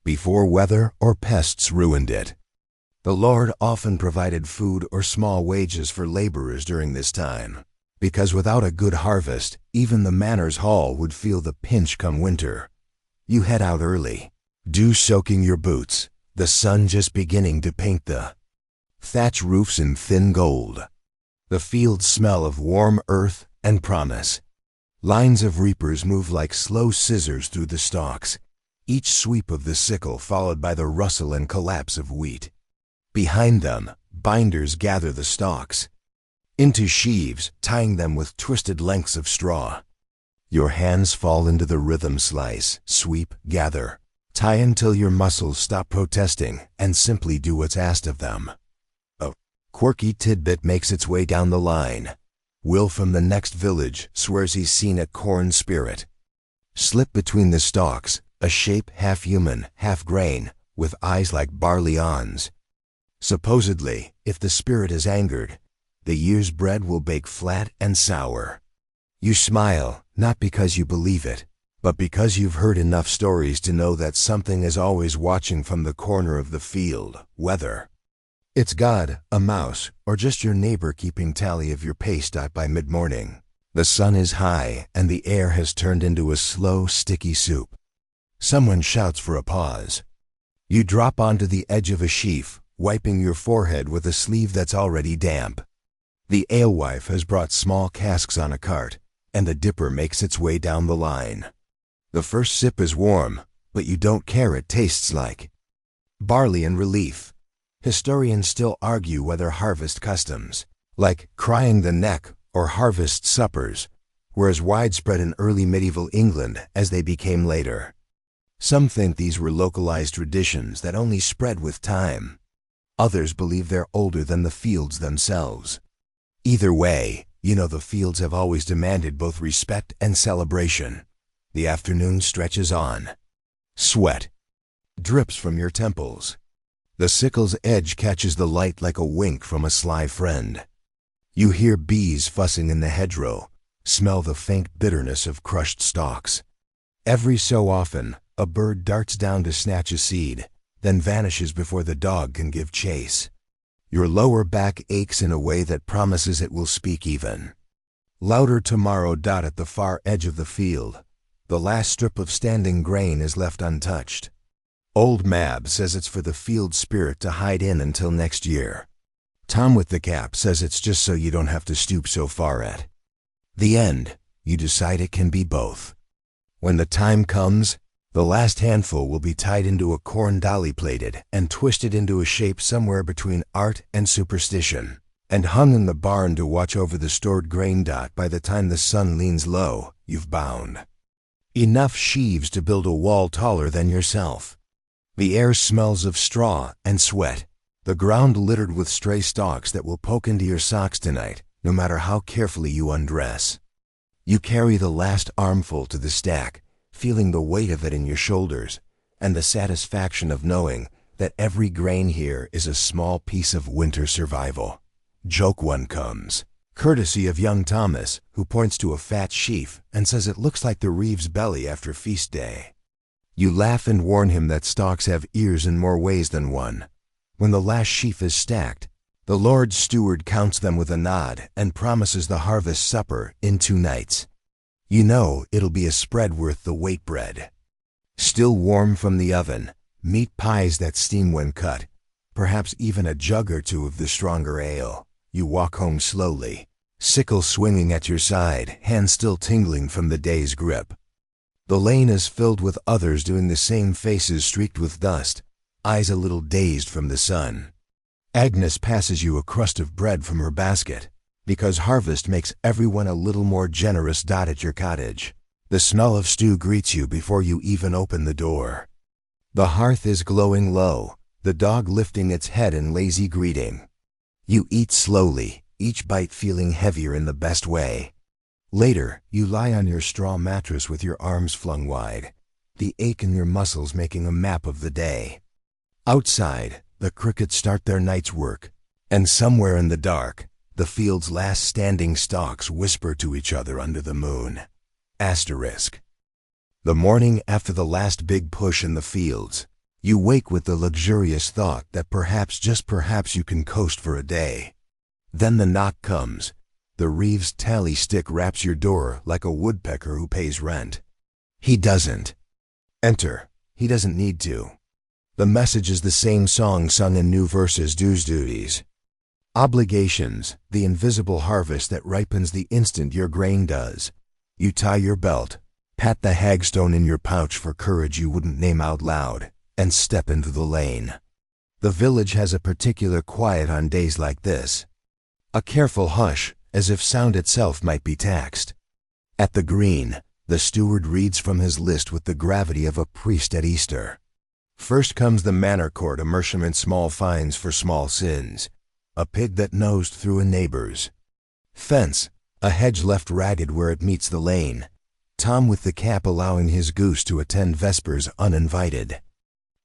[SPEAKER 1] before weather or pests ruined it. The Lord often provided food or small wages for laborers during this time, because without a good harvest, even the manor's hall would feel the pinch come winter. You head out early, dew soaking your boots, the sun just beginning to paint the thatch roofs in thin gold. The fields smell of warm earth and promise. Lines of reapers move like slow scissors through the stalks, each sweep of the sickle followed by the rustle and collapse of wheat. Behind them, binders gather the stalks into sheaves, tying them with twisted lengths of straw. Your hands fall into the rhythm, slice, sweep, gather, tie until your muscles stop protesting and simply do what's asked of them. A quirky tidbit makes its way down the line. Will from the next village swears he's seen a corn spirit slip between the stalks, a shape half human, half grain, with eyes like barley awns. Supposedly, if the spirit is angered, the year's bread will bake flat and sour. You smile, not because you believe it, but because you've heard enough stories to know that something is always watching from the corner of the field, whether it's God, a mouse, or just your neighbor keeping tally of your pace. By mid-morning, the sun is high and the air has turned into a slow, sticky soup. Someone shouts for a pause. You drop onto the edge of a sheaf, wiping your forehead with a sleeve that's already damp. The alewife has brought small casks on a cart, and the dipper makes its way down the line. The first sip is warm, but you don't care, it tastes like barley and relief. Historians still argue whether harvest customs, like crying the neck or harvest suppers, were as widespread in early medieval England as they became later. Some think these were localized traditions that only spread with time. Others believe they're older than the fields themselves. Either way, you know the fields have always demanded both respect and celebration. The afternoon stretches on. Sweat drips from your temples. The sickle's edge catches the light like a wink from a sly friend. You hear bees fussing in the hedgerow, smell the faint bitterness of crushed stalks. Every so often, a bird darts down to snatch a seed, then vanishes before the dog can give chase. Your lower back aches in a way that promises it will speak even louder tomorrow. At the far edge of the field, the last strip of standing grain is left untouched. Old Mab says it's for the field spirit to hide in until next year. Tom with the cap says it's just so you don't have to stoop so far at the end. You decide it can be both. When the time comes, the last handful will be tied into a corn dolly plaited and twisted into a shape somewhere between art and superstition, and hung in the barn to watch over the stored grain. By the time the sun leans low, you've bound enough sheaves to build a wall taller than yourself. The air smells of straw and sweat, the ground littered with stray stalks that will poke into your socks tonight, no matter how carefully you undress. You carry the last armful to the stack, feeling the weight of it in your shoulders, and the satisfaction of knowing that every grain here is a small piece of winter survival. Joke one comes, courtesy of young Thomas, who points to a fat sheaf and says it looks like the Reeves' belly after feast day. You laugh and warn him that stalks have ears in more ways than one. When the last sheaf is stacked, the Lord's steward counts them with a nod and promises the harvest supper in 2 nights. You know it'll be a spread worth the weight bread. Still warm from the oven, meat pies that steam when cut, perhaps even a jug or 2 of the stronger ale. You walk home slowly, sickle swinging at your side, hands still tingling from the day's grip. The lane is filled with others doing the same, faces streaked with dust, eyes a little dazed from the sun. Agnes passes you a crust of bread from her basket, because harvest makes everyone a little more generous. At your cottage, the smell of stew greets you before you even open the door. The hearth is glowing low, the dog lifting its head in lazy greeting. You eat slowly, each bite feeling heavier in the best way. Later, you lie on your straw mattress with your arms flung wide, the ache in your muscles making a map of the day. Outside, the crickets start their night's work, and somewhere in the dark, the field's last standing stalks whisper to each other under the moon. Asterisk. The morning after the last big push in the fields, you wake with the luxurious thought that perhaps, just perhaps, you can coast for a day. Then the knock comes. The Reeves' tally stick raps your door like a woodpecker who pays rent. He doesn't enter. He doesn't need to. The message is the same song sung in new verses. Duties. Obligations, the invisible harvest that ripens the instant your grain does. You tie your belt, pat the hagstone in your pouch for courage you wouldn't name out loud, and step into the lane. The village has a particular quiet on days like this. A careful hush, as if sound itself might be taxed. At the green, the steward reads from his list with the gravity of a priest at Easter. First comes the manor court immersion, small fines for small sins, a pig that nosed through a neighbor's fence, a hedge left ragged where it meets the lane, Tom with the cap allowing his goose to attend vespers uninvited.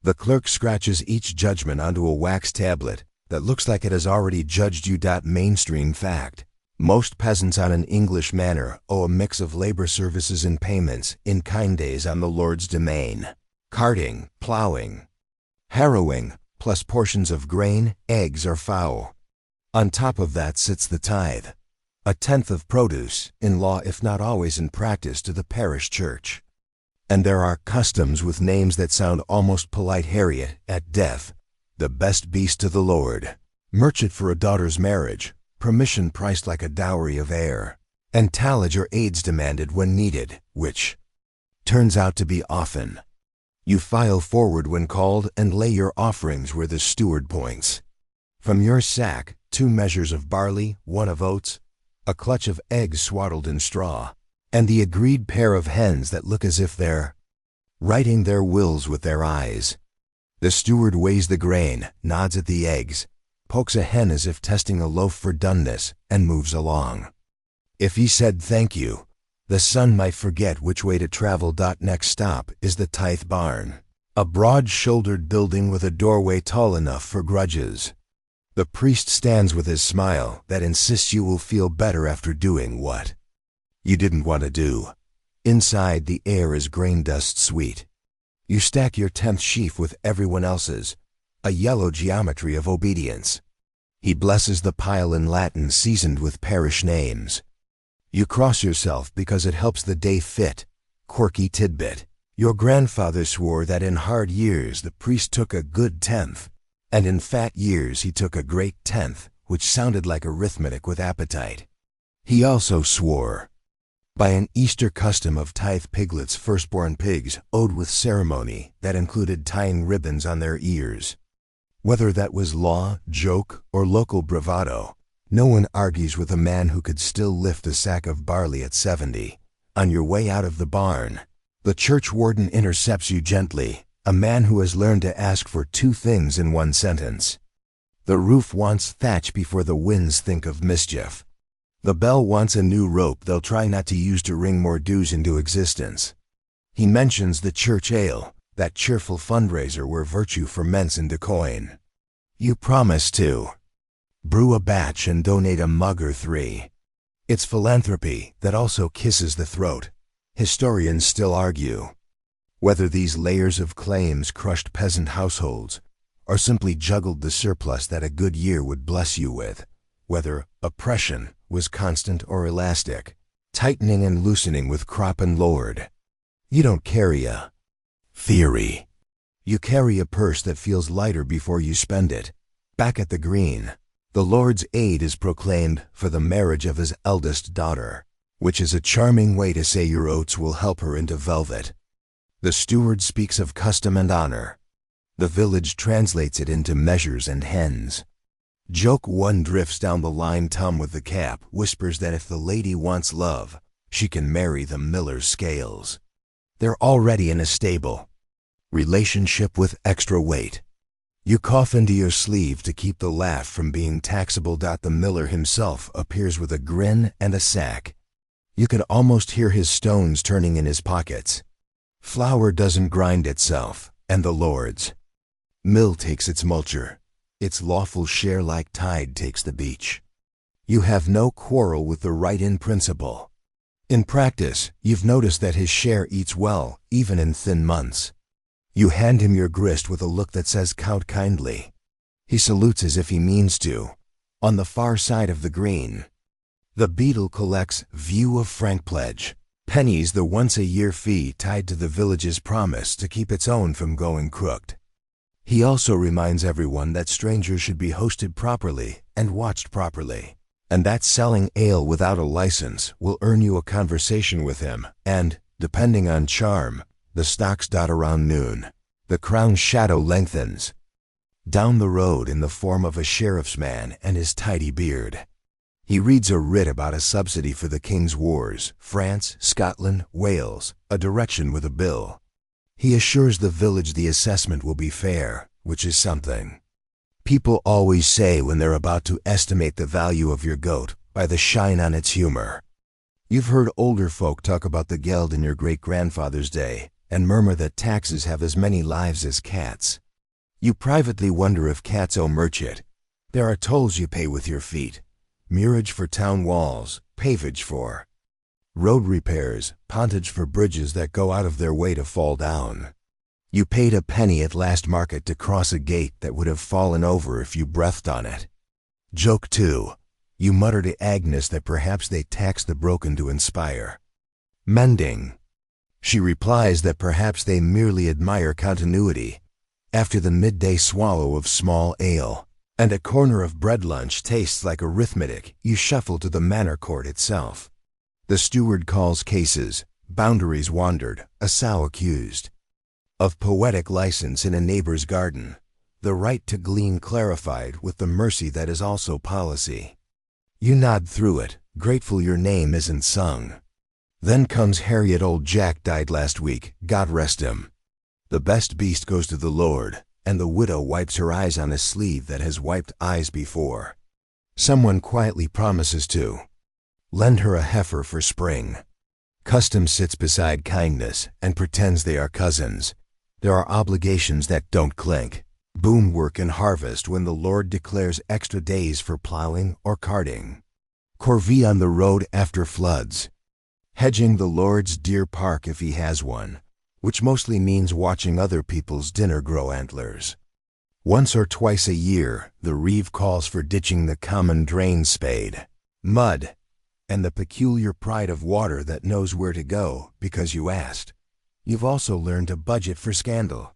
[SPEAKER 1] The clerk scratches each judgment onto a wax tablet that looks like it has already judged you. Mainstream fact. Most peasants on an English manor owe a mix of labor services and payments in kind days on the Lord's domain. Carting, plowing, harrowing, plus portions of grain, eggs, or fowl. On top of that sits the tithe, a tenth of produce, in law if not always in practice, to the parish church. And there are customs with names that sound almost polite. Harriet, at death, the best beast to the Lord, merchant for a daughter's marriage, permission priced like a dowry of air, and tallage or aids demanded when needed, which turns out to be often. You file forward when called and lay your offerings where the steward points. From your sack, 2 measures of barley, 1 of oats, a clutch of eggs swaddled in straw, and the agreed pair of hens that look as if they're writing their wills with their eyes. The steward weighs the grain, nods at the eggs, pokes a hen as if testing a loaf for doneness, and moves along. If he said thank you, the son might forget which way to travel. Next stop is the tithe barn, a broad-shouldered building with a doorway tall enough for grudges. The priest stands with his smile that insists you will feel better after doing what you didn't want to do. Inside, the air is grain dust sweet. You stack your 10th sheaf with everyone else's, a yellow geometry of obedience. He blesses the pile in Latin seasoned with parish names. You cross yourself because it helps the day fit. Quirky tidbit. Your grandfather swore that in hard years the priest took a good 10th, and in fat years he took a great 10th, which sounded like arithmetic with appetite. He also swore by an Easter custom of tithe piglets, firstborn pigs, owed with ceremony that included tying ribbons on their ears. Whether that was law, joke, or local bravado, no one argues with a man who could still lift a sack of barley at 70. On your way out of the barn, the church warden intercepts you gently, A man who has learned to ask for two things in one sentence. The roof wants thatch before the winds think of mischief. The bell wants a new rope they'll try not to use to ring more dues into existence. He mentions the church ale, that cheerful fundraiser where virtue ferments into coin. You promise to brew a batch and donate a mug or three. It's philanthropy that also kisses the throat. Historians still argue whether these layers of claims crushed peasant households or simply juggled the surplus that a good year would bless you with, whether oppression was constant or elastic, tightening and loosening with crop and lord. You don't carry a theory. You carry a purse that feels lighter before you spend it. Back at the green, the Lord's aid is proclaimed for the marriage of his eldest daughter, which is a charming way to say your oats will help her into velvet. The steward speaks of custom and honor. The village translates it into measures and hens. Joke one drifts down the line. Tom with the cap whispers that if the lady wants love, she can marry the miller's scales. They're already in a stable. Relationship with extra weight. You cough into your sleeve to keep the laugh from being taxable. The miller himself appears with a grin and a sack. You could almost hear his stones turning in his pockets. Flour doesn't grind itself, and the Lord's mill takes its multure. Its lawful share like tide takes the beach. You have no quarrel with the right in principle. In practice, you've noticed that his share eats well, even in thin months. You hand him your grist with a look that says count kindly. He salutes as if he means to. On the far side of the green, the beadle collects view of franc pledge. Pennies, the once-a-year fee tied to the village's promise to keep its own from going crooked. He also reminds everyone that strangers should be hosted properly and watched properly, and that selling ale without a license will earn you a conversation with him, and, depending on charm, the stocks dot around noon. The crown's shadow lengthens down the road in the form of a sheriff's man and his tidy beard. He reads a writ about a subsidy for the King's Wars, France, Scotland, Wales, a direction with a bill. He assures the village the assessment will be fair, which is something. People always say when they're about to estimate the value of your goat by the shine on its humor. You've heard older folk talk about the geld in your great-grandfather's day and murmur that taxes have as many lives as cats. You privately wonder if cats owe merchant. There are tolls you pay with your feet. Murage for town walls, pavage for road repairs, pontage for bridges that go out of their way to fall down. You paid a penny at last market to cross a gate that would have fallen over if you breathed on it. Joke 2. You mutter to Agnes that perhaps they tax the broken to inspire mending. She replies that perhaps they merely admire continuity. After the midday swallow of small ale, and a corner of bread lunch tastes like arithmetic, you shuffle to the manor court itself. The steward calls cases, boundaries wandered, a sow accused of poetic license in a neighbor's garden, the right to glean clarified with the mercy that is also policy. You nod through it, grateful your name isn't sung. Then comes Harriet. Old Jack died last week, God rest him. The best beast goes to the Lord, and the widow wipes her eyes on a sleeve that has wiped eyes before. Someone quietly promises to lend her a heifer for spring. Custom sits beside kindness and pretends they are cousins. There are obligations that don't clink. Boom work and harvest when the Lord declares extra days for plowing or carting. Corvée on the road after floods. Hedging the Lord's deer park if he has one, which mostly means watching other people's dinner grow antlers. Once or twice a year, the reeve calls for ditching the common drain spade, mud, and the peculiar pride of water that knows where to go because you asked. You've also learned to budget for scandal.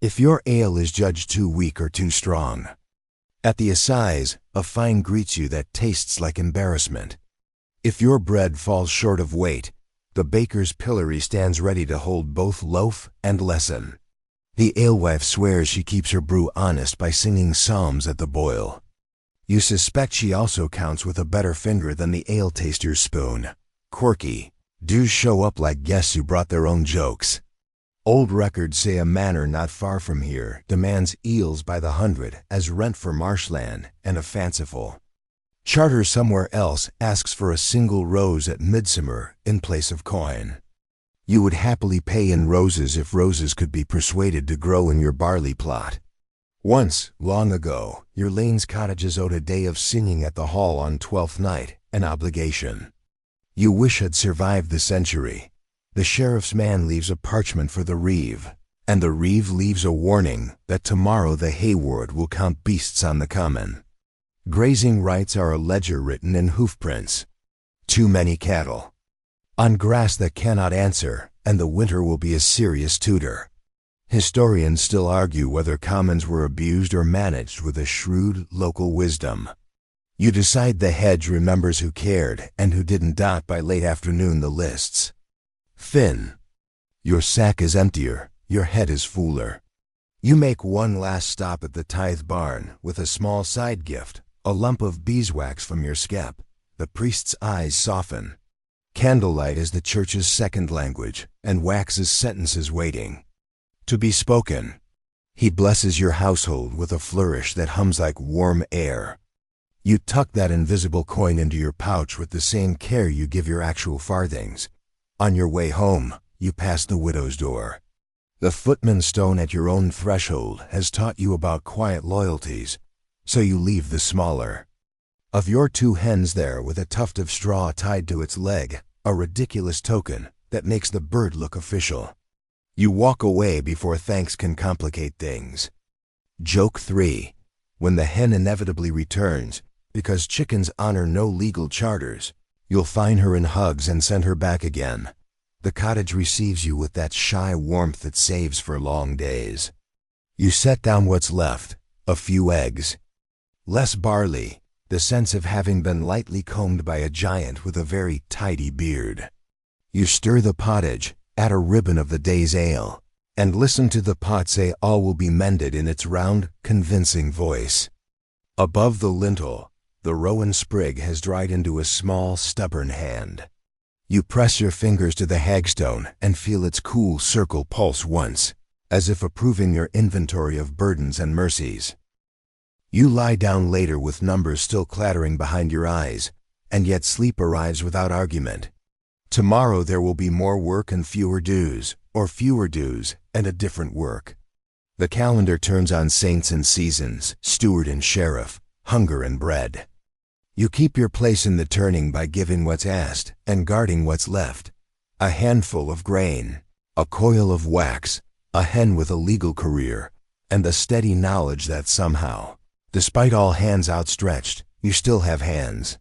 [SPEAKER 1] If your ale is judged too weak or too strong, at the assize, a fine greets you that tastes like embarrassment. If your bread falls short of weight, the baker's pillory stands ready to hold both loaf and lesson. The alewife swears she keeps her brew honest by singing psalms at the boil. You suspect she also counts with a better finger than the ale taster's spoon. Quirky, dues show up like guests who brought their own jokes. Old records say a manor not far from here demands eels by the hundred as rent for marshland, and a fanciful charter somewhere else asks for a single rose at midsummer in place of coin. You would happily pay in roses if roses could be persuaded to grow in your barley plot. Once, long ago, your lane's cottages owed a day of singing at the hall on 12th night, an obligation you wish had survived the century. The sheriff's man leaves a parchment for the reeve, and the reeve leaves a warning that tomorrow the hayward will count beasts on the common. Grazing rights are a ledger written in hoofprints. Too many cattle on grass that cannot answer, and the winter will be a serious tutor. Historians still argue whether commons were abused or managed with a shrewd local wisdom. You decide the hedge remembers who cared and who didn't. By late afternoon the lists thin. Your sack is emptier, your head is fuller. You make one last stop at the tithe barn with a small side gift, a lump of beeswax from your skep. The priest's eyes soften. Candlelight is the church's second language, and wax is sentences waiting to be spoken. He blesses your household with a flourish that hums like warm air. You tuck that invisible coin into your pouch with the same care you give your actual farthings. On your way home, you pass the widow's door. The footman's stone at your own threshold has taught you about quiet loyalties, so you leave the smaller of your two hens there with a tuft of straw tied to its leg, a ridiculous token that makes the bird look official. You walk away before thanks can complicate things. Joke 3. When the hen inevitably returns, because chickens honor no legal charters, you'll find her in hugs and send her back again. The cottage receives you with that shy warmth that saves for long days. You set down what's left, a few eggs, less barley, the sense of having been lightly combed by a giant with a very tidy beard. You stir the pottage, add a ribbon of the day's ale, and listen to the pot say all will be mended in its round, convincing voice. Above the lintel, the rowan sprig has dried into a small, stubborn hand. You press your fingers to the hagstone and feel its cool circle pulse once, as if approving your inventory of burdens and mercies. You lie down later with numbers still clattering behind your eyes, and yet sleep arrives without argument. Tomorrow there will be more work and fewer dues, or fewer dues and a different work. The calendar turns on saints and seasons, steward and sheriff, hunger and bread. You keep your place in the turning by giving what's asked and guarding what's left. A handful of grain, a coil of wax, a hen with a legal career, and the steady knowledge that somehow, despite all hands outstretched, you still have hands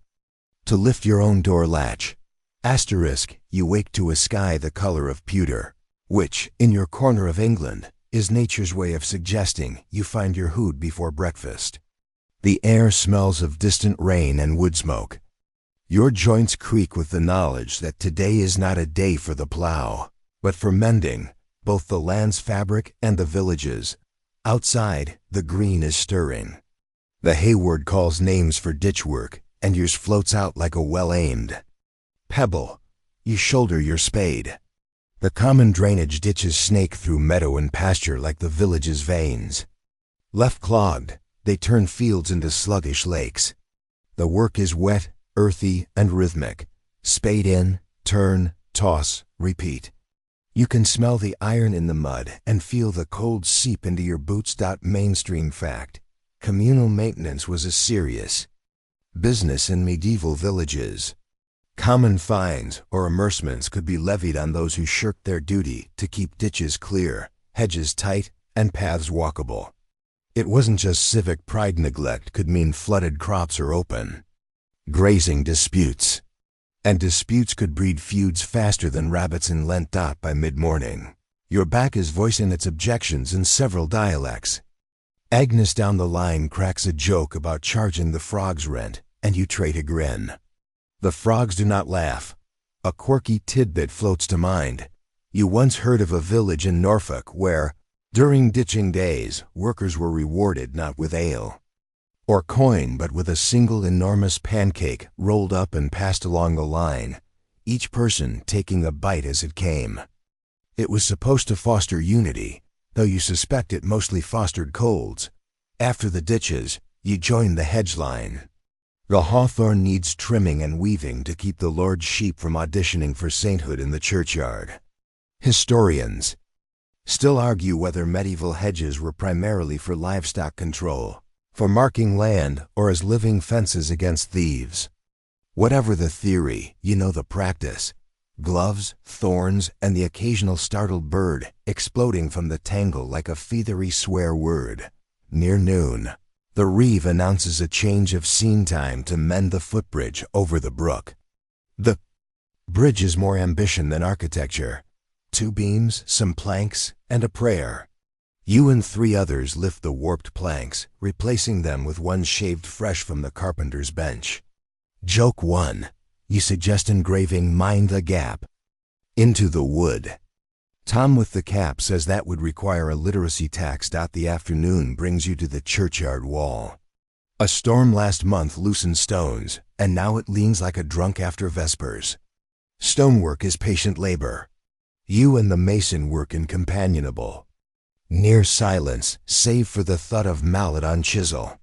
[SPEAKER 1] to lift your own door latch. Asterisk, you wake to a sky the color of pewter, which, in your corner of England, is nature's way of suggesting you find your hood before breakfast. The air smells of distant rain and wood smoke. Your joints creak with the knowledge that today is not a day for the plow, but for mending both the land's fabric and the village's. Outside, the green is stirring. The hayward calls names for ditch work, and yours floats out like a well-aimed pebble. You shoulder your spade. The common drainage ditches snake through meadow and pasture like the village's veins. Left clogged, they turn fields into sluggish lakes. The work is wet, earthy, and rhythmic. Spade in, turn, toss, repeat. You can smell the iron in the mud and feel the cold seep into your boots. Mainstream fact: communal maintenance was a serious business in medieval villages. Common fines or amercements could be levied on those who shirked their duty to keep ditches clear, hedges tight, and paths walkable. It wasn't just civic pride. Neglect could mean flooded crops or open grazing disputes. And disputes could breed feuds faster than rabbits in Lent. By mid-morning, your back is voicing its objections in several dialects. Agnes down the line cracks a joke about charging the frogs rent, and you trade a grin. The frogs do not laugh. A quirky tidbit floats to mind. You once heard of a village in Norfolk where, during ditching days, workers were rewarded not with ale or coin but with a single enormous pancake rolled up and passed along the line, each person taking a bite as it came. It was supposed to foster unity, though you suspect it mostly fostered colds. After the ditches, you join the hedge line. The hawthorn needs trimming and weaving to keep the Lord's sheep from auditioning for sainthood in the churchyard. Historians still argue whether medieval hedges were primarily for livestock control, for marking land, or as living fences against thieves. Whatever the theory, you know the practice. Gloves, thorns, and the occasional startled bird exploding from the tangle like a feathery swear word. Near noon, the reeve announces a change of scene time to mend the footbridge over the brook. The bridge is more ambition than architecture. 2 beams, some planks, and a prayer. You and 3 others lift the warped planks, replacing them with one shaved fresh from the carpenter's bench. Joke 1. You suggest engraving "Mind the Gap" into the wood. Tom with the cap says that would require a literacy tax. The afternoon brings you to the churchyard wall. A storm last month loosened stones, and now it leans like a drunk after vespers. Stonework is patient labor. You and the mason work in companionable, near silence, save for the thud of mallet on chisel.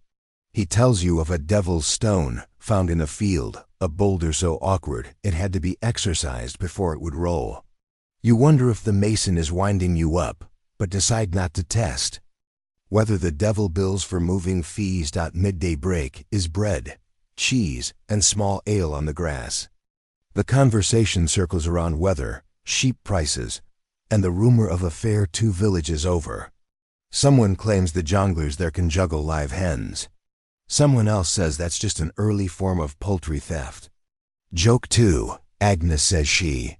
[SPEAKER 1] He tells you of a devil's stone found in a field, a boulder so awkward it had to be exercised before it would roll. You wonder if the mason is winding you up, but decide not to test. Whether the devil bills for moving fees. Midday break is bread, cheese, and small ale on the grass. The conversation circles around weather, sheep prices, and the rumor of a fair 2 villages over. Someone claims the jongleurs there can juggle live hens. Someone else says that's just an early form of poultry theft. Joke 2. Agnes says she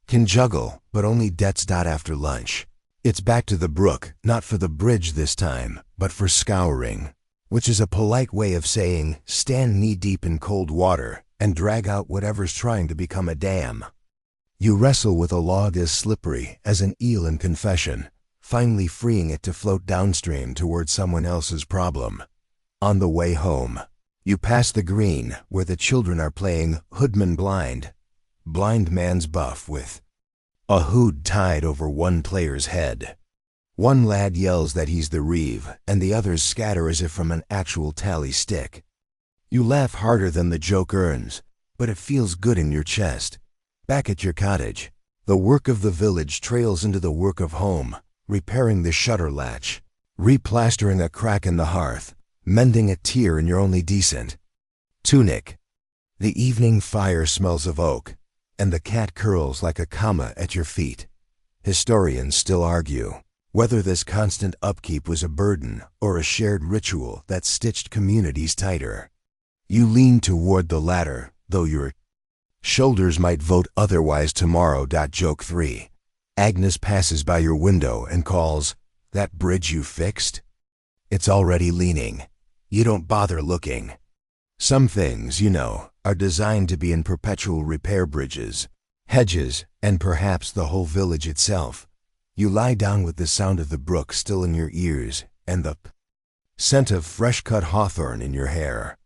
[SPEAKER 1] can juggle, but only debts. After lunch, it's back to the brook, not for the bridge this time, but for scouring, which is a polite way of saying stand knee-deep in cold water and drag out whatever's trying to become a dam. You wrestle with a log as slippery as an eel in confession, finally freeing it to float downstream towards someone else's problem. On the way home, you pass the green where the children are playing hoodman blind man's buff with a hood tied over one player's head. One lad yells that he's the reeve, and the others scatter as if from an actual tally stick. You laugh harder than the joke earns, but it feels good in your chest. Back at your cottage, the work of the village trails into the work of home, repairing the shutter latch, replastering a crack in the hearth, mending a tear in your only decent tunic. The evening fire smells of oak, and the cat curls like a comma at your feet. Historians still argue whether this constant upkeep was a burden or a shared ritual that stitched communities tighter. You lean toward the latter, though your shoulders might vote otherwise tomorrow. Joke 3. Agnes passes by your window and calls, "That bridge you fixed?" It's already leaning. You don't bother looking. Some things, you know, are designed to be in perpetual repair: bridges, hedges, and perhaps the whole village itself. You lie down with the sound of the brook still in your ears and the scent of fresh-cut hawthorn in your hair.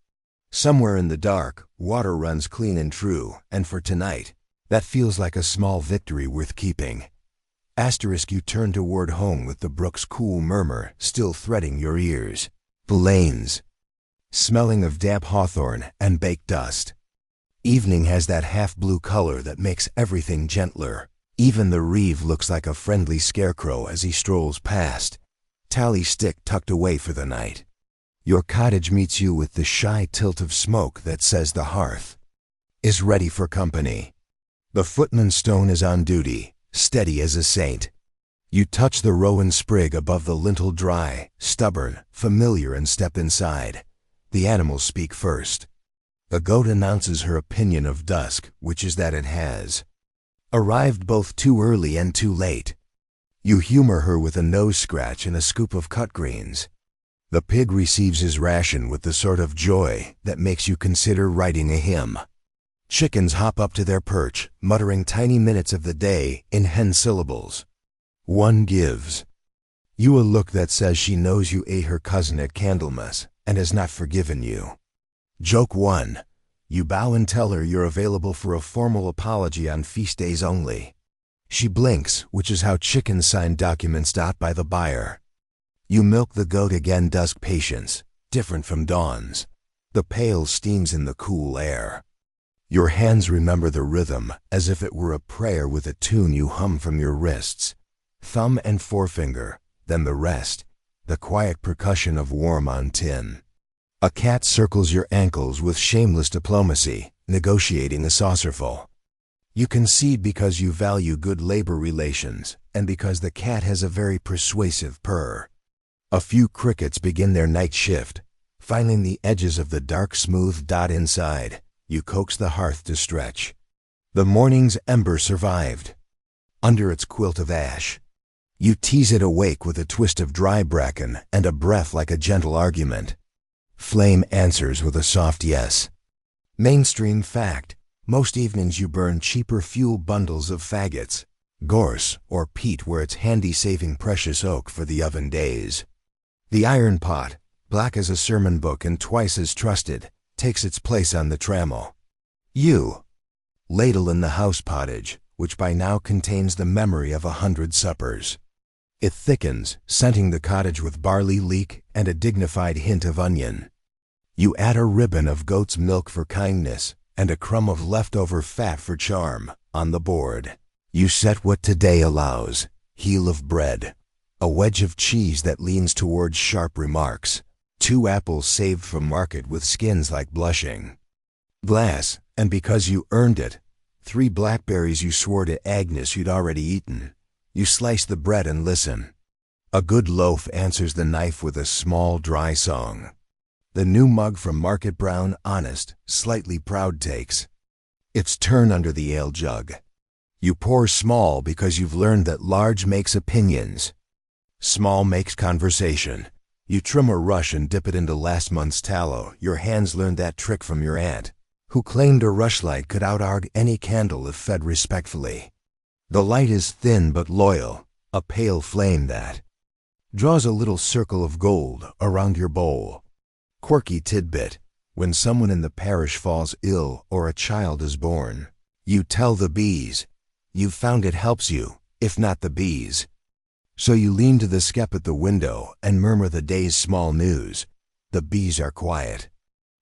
[SPEAKER 1] Somewhere in the dark, water runs clean and true, and for tonight, that feels like a small victory worth keeping. You turn toward home with the brook's cool murmur still threading your ears. The lanes, smelling of damp hawthorn and baked dust. Evening has that half-blue color that makes everything gentler. Even the reeve looks like a friendly scarecrow as he strolls past, tally stick tucked away for the night. Your cottage meets you with the shy tilt of smoke that says the hearth is ready for company. The footman's stone is on duty, steady as a saint. You touch the rowan sprig above the lintel, dry, stubborn, familiar, and step inside. The animals speak first. The goat announces her opinion of dusk, which is that it has arrived both too early and too late. You humor her with a nose scratch and a scoop of cut greens. The pig receives his ration with the sort of joy that makes you consider writing a hymn. Chickens hop up to their perch, muttering tiny minutes of the day in hen syllables. One gives you a look that says she knows you ate her cousin at Candlemas and has not forgiven you. Joke 1. You bow and tell her you're available for a formal apology on feast days only. She blinks, which is how chickens sign documents. By the buyer. You milk the goat again. Dusk patience, different from dawn's. The pail steams in the cool air. Your hands remember the rhythm, as if it were a prayer with a tune you hum from your wrists. Thumb and forefinger, then the rest, the quiet percussion of warm on tin. A cat circles your ankles with shameless diplomacy, negotiating a saucerful. You concede because you value good labor relations, and because the cat has a very persuasive purr. A few crickets begin their night shift. Finding the edges of the dark, smooth dot inside, you coax the hearth to stretch. The morning's ember survived. Under its quilt of ash, you tease it awake with a twist of dry bracken and a breath like a gentle argument. Flame answers with a soft yes. Mainstream fact: most evenings you burn cheaper fuel bundles of faggots, gorse, or peat where it's handy, saving precious oak for the oven days. The iron pot, black as a sermon book and twice as trusted, takes its place on the trammel. You ladle in the house pottage, which by now contains the memory of 100 suppers. It thickens, scenting the cottage with barley leek and a dignified hint of onion. You add a ribbon of goat's milk for kindness and a crumb of leftover fat for charm on the board. You set what today allows: heel of bread, a wedge of cheese that leans towards sharp remarks, 2 apples saved from market with skins like blushing glass, and because you earned it, 3 blackberries you swore to Agnes you'd already eaten. You slice the bread and listen. A good loaf answers the knife with a small, dry song. The new mug from Market Brown, honest, slightly proud, takes its turn under the ale jug. You pour small because you've learned that large makes opinions. Small makes conversation. You trim a rush and dip it into last month's tallow. Your hands learned that trick from your aunt, who claimed a rushlight could out-arg any candle if fed respectfully. The light is thin but loyal, a pale flame that draws a little circle of gold around your bowl. Quirky tidbit: when someone in the parish falls ill or a child is born, you tell the bees. You've found it helps you, if not the bees. So you lean to the skep at the window and murmur the day's small news. The bees are quiet.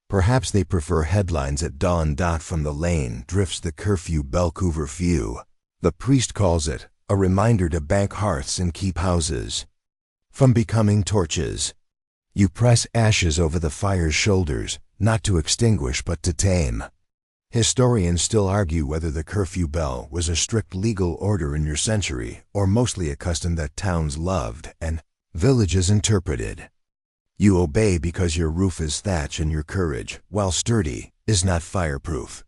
[SPEAKER 1] Perhaps they prefer headlines at dawn. From the lane drifts the curfew Belcouver few. The priest calls it a reminder to bank hearths and keep houses from becoming torches. You press ashes over the fire's shoulders, not to extinguish but to tame. Historians still argue whether the curfew bell was a strict legal order in your century or mostly a custom that towns loved and villages interpreted. You obey because your roof is thatch and your courage, while sturdy, is not fireproof.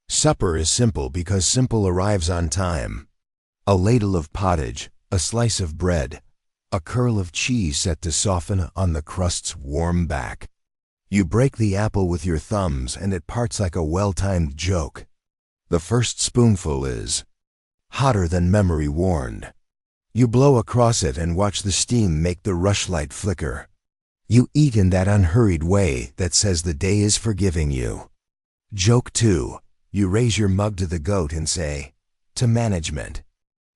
[SPEAKER 1] Supper is simple because simple arrives on time. A ladle of pottage, a slice of bread, a curl of cheese set to soften on the crust's warm back. You break the apple with your thumbs and it parts like a well-timed joke. The first spoonful is hotter than memory warned. You blow across it and watch the steam make the rushlight flicker. You eat in that unhurried way that says the day is forgiving you. Joke 2. You raise your mug to the goat and say, "To management."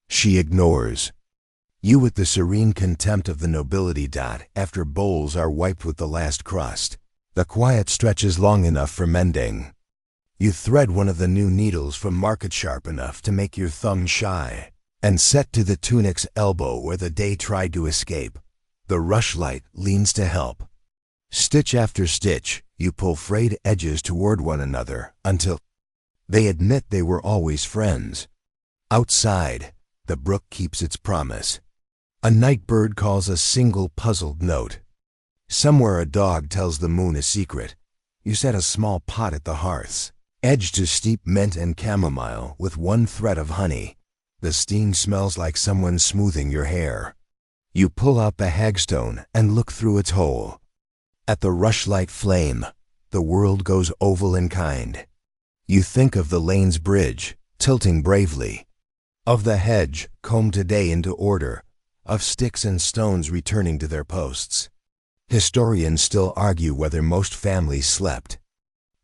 [SPEAKER 1] She ignores. You with the serene contempt of the nobility. After bowls are wiped with the last crust, the quiet stretches long enough for mending. You thread one of the new needles from market sharp enough to make your thumb shy, and set to the tunic's elbow where the day tried to escape. The rushlight leans to help. Stitch after stitch, you pull frayed edges toward one another until they admit they were always friends. Outside, the brook keeps its promise. A night bird calls a single puzzled note. Somewhere a dog tells the moon a secret. You set a small pot at the hearths, edged to steep mint and chamomile with one thread of honey. The steam smells like someone smoothing your hair. You pull out the hagstone and look through its hole. At the rushlight flame, the world goes oval and kind. You think of the lane's bridge, tilting bravely, of the hedge combed today into order, of sticks and stones returning to their posts. Historians still argue whether most families slept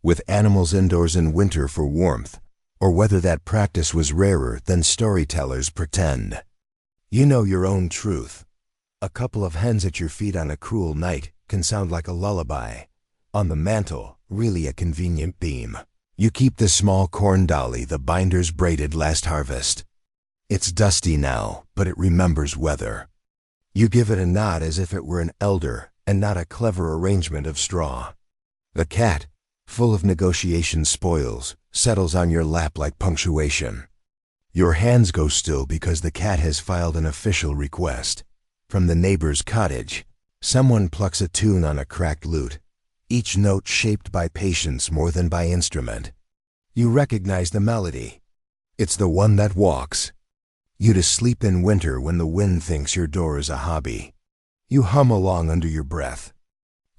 [SPEAKER 1] with animals indoors in winter for warmth, or whether that practice was rarer than storytellers pretend. You know your own truth. A couple of hens at your feet on a cruel night can sound like a lullaby. On the mantel, really a convenient beam. You keep the small corn dolly the binders braided last harvest. It's dusty now, but it remembers weather. You give it a nod as if it were an elder and not a clever arrangement of straw. The cat, full of negotiation spoils, settles on your lap like punctuation. Your hands go still because the cat has filed an official request. From the neighbor's cottage, someone plucks a tune on a cracked lute, each note shaped by patience more than by instrument. You recognize the melody. It's the one that walks you to sleep in winter when the wind thinks your door is a hobby. You hum along under your breath.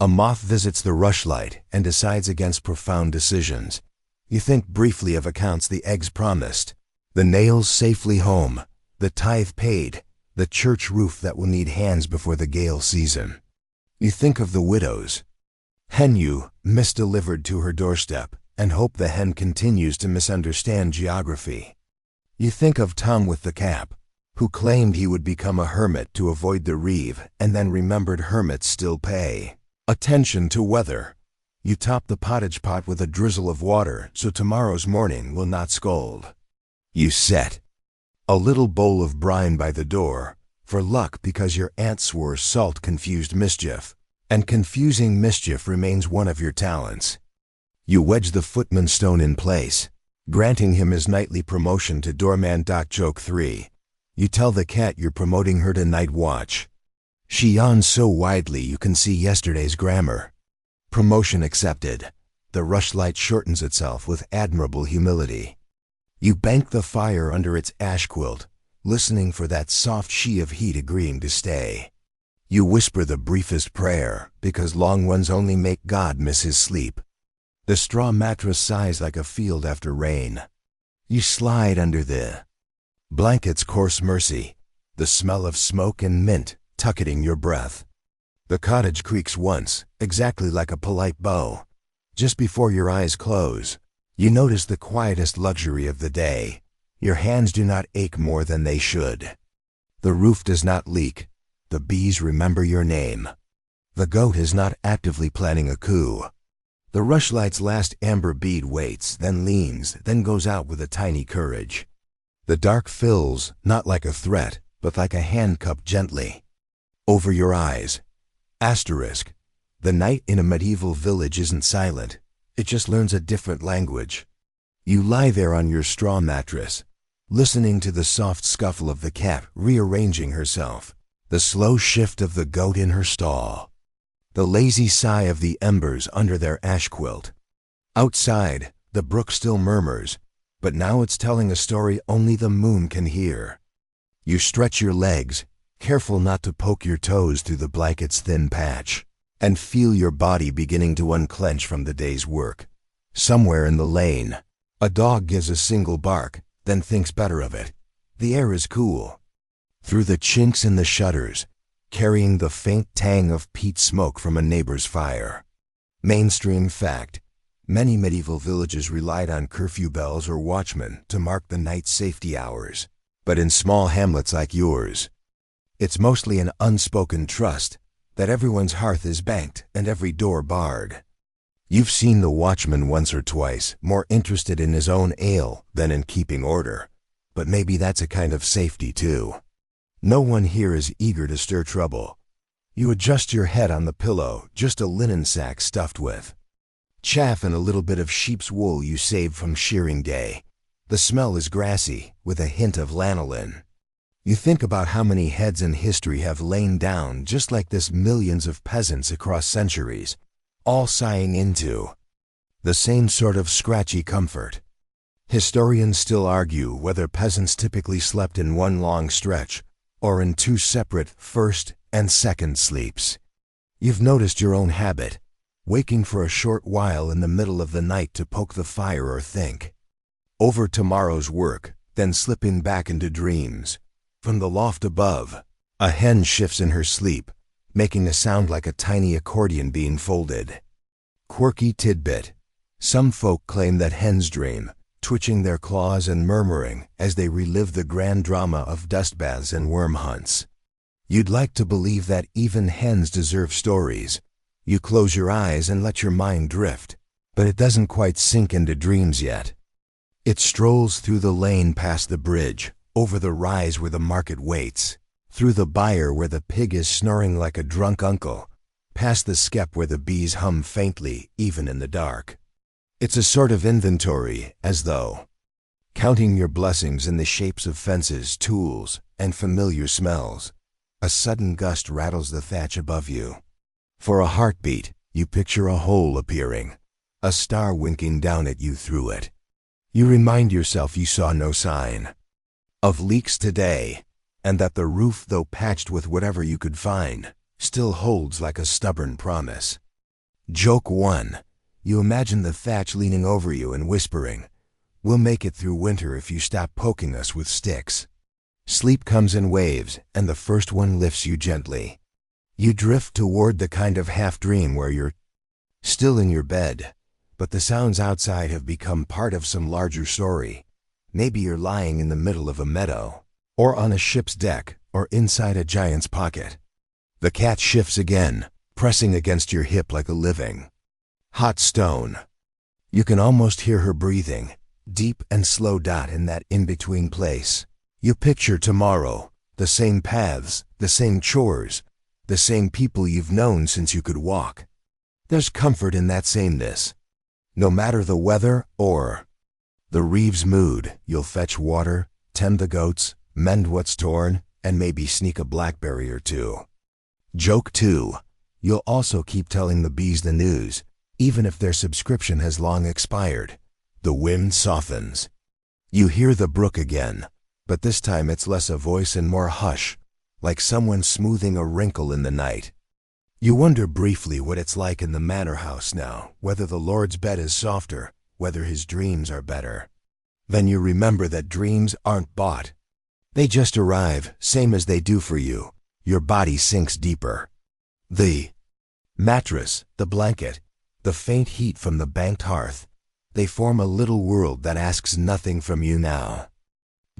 [SPEAKER 1] A moth visits the rushlight and decides against profound decisions. You think briefly of accounts the eggs promised, the nails safely home, the tithe paid, the church roof that will need hands before the gale season. You think of the widows. Hen you misdelivered to her doorstep and hope the hen continues to misunderstand geography. You think of Tom with the cap, who claimed he would become a hermit to avoid the reeve and then remembered hermits still pay attention to weather. You top the pottage pot with a drizzle of water so tomorrow's morning will not scold. You set a little bowl of brine by the door, for luck because your aunt swore salt confused mischief, and confusing mischief remains one of your talents. You wedge the footman stone in place, granting him his nightly promotion to doorman. Joke 3. You tell the cat you're promoting her to night watch. She yawns so widely you can see yesterday's grammar. Promotion accepted. The rushlight shortens itself with admirable humility. You bank the fire under its ash quilt, listening for that soft she of heat agreeing to stay. You whisper the briefest prayer, because long ones only make God miss his sleep. The straw mattress sighs like a field after rain. You slide under the blanket's coarse mercy, the smell of smoke and mint tucketing your breath. The cottage creaks once, exactly like a polite bow. Just before your eyes close, you notice the quietest luxury of the day. Your hands do not ache more than they should. The roof does not leak. The bees remember your name. The goat is not actively planning a coup. The rushlight's last amber bead waits, then leans, then goes out with a tiny courage. The dark fills, not like a threat, but like a hand cupped gently over your eyes. Asterisk. The night in a medieval village isn't silent. It just learns a different language. You lie there on your straw mattress, listening to the soft scuffle of the cat rearranging herself, the slow shift of the goat in her stall, the lazy sigh of the embers under their ash quilt. Outside, the brook still murmurs, but now it's telling a story only the moon can hear. You stretch your legs, careful not to poke your toes through the blanket's thin patch, and feel your body beginning to unclench from the day's work. Somewhere in the lane, a dog gives a single bark, then thinks better of it. The air is cool. Through the chinks in the shutters, carrying the faint tang of peat smoke from a neighbor's fire. Mainstream fact: many medieval villages relied on curfew bells or watchmen to mark the night safety hours. But in small hamlets like yours, it's mostly an unspoken trust that everyone's hearth is banked and every door barred. You've seen the watchman once or twice, more interested in his own ale than in keeping order. But maybe that's a kind of safety too. No one here is eager to stir trouble. You adjust your head on the pillow, just a linen sack stuffed with chaff and a little bit of sheep's wool you saved from shearing day. The smell is grassy, with a hint of lanolin. You think about how many heads in history have lain down just like this, millions of peasants across centuries, all sighing into the same sort of scratchy comfort. Historians still argue whether peasants typically slept in one long stretch or in two separate first and second sleeps. You've noticed your own habit, waking for a short while in the middle of the night to poke the fire or think over tomorrow's work, then slipping back into dreams. From the loft above, a hen shifts in her sleep, making a sound like a tiny accordion being folded. Quirky tidbit: some folk claim that hens dream twitching their claws and murmuring as they relive the grand drama of dust baths and worm hunts. You'd like to believe that even hens deserve stories. You close your eyes and let your mind drift, but it doesn't quite sink into dreams yet. It strolls through the lane past the bridge, over the rise where the market waits, through the byre where the pig is snoring like a drunk uncle, past the skep where the bees hum faintly even in the dark. It's a sort of inventory, as though counting your blessings in the shapes of fences, tools, and familiar smells. A sudden gust rattles the thatch above you. For a heartbeat, you picture a hole appearing, a star winking down at you through it. You remind yourself you saw no sign of leaks today, and that the roof, though patched with whatever you could find, still holds like a stubborn promise. Joke 1. You imagine the thatch leaning over you and whispering, "We'll make it through winter if you stop poking us with sticks." Sleep comes in waves, and the first one lifts you gently. You drift toward the kind of half-dream where you're still in your bed, but the sounds outside have become part of some larger story. Maybe you're lying in the middle of a meadow, or on a ship's deck, or inside a giant's pocket. The cat shifts again, pressing against your hip like a living hot stone. You can almost hear her breathing, deep and slow dot in that in-between place. You picture tomorrow, the same paths, the same chores, the same people you've known since you could walk. There's comfort in that sameness. No matter the weather or the Reeves mood, you'll fetch water, tend the goats, mend what's torn, and maybe sneak a blackberry or two. Joke 2. You'll also keep telling the bees the news, even if their subscription has long expired. The wind softens. You hear the brook again, but this time it's less a voice and more hush, like someone smoothing a wrinkle in the night. You wonder briefly what it's like in the manor house now, whether the Lord's bed is softer, whether his dreams are better. Then you remember that dreams aren't bought. They just arrive, same as they do for you. Your body sinks deeper. The mattress, the blanket, the faint heat from the banked hearth, they form a little world that asks nothing from you now.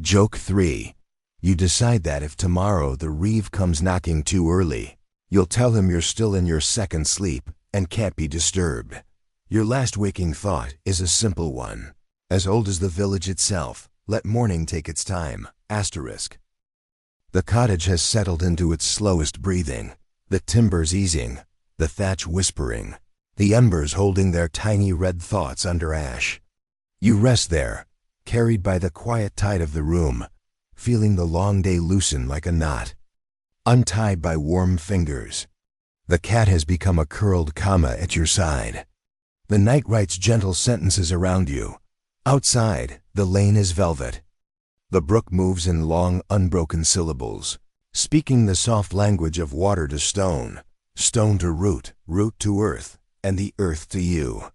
[SPEAKER 1] Joke 3. You decide that if tomorrow the Reeve comes knocking too early, you'll tell him you're still in your second sleep and can't be disturbed. Your last waking thought is a simple one. As old as the village itself, let morning take its time. Asterisk. The cottage has settled into its slowest breathing, the timbers easing, the thatch whispering, the embers holding their tiny red thoughts under ash. You rest there, carried by the quiet tide of the room, feeling the long day loosen like a knot, untied by warm fingers. The cat has become a curled comma at your side. The night writes gentle sentences around you. Outside, the lane is velvet. The brook moves in long, unbroken syllables, speaking the soft language of water to stone, stone to root, root to earth, and the earth to you.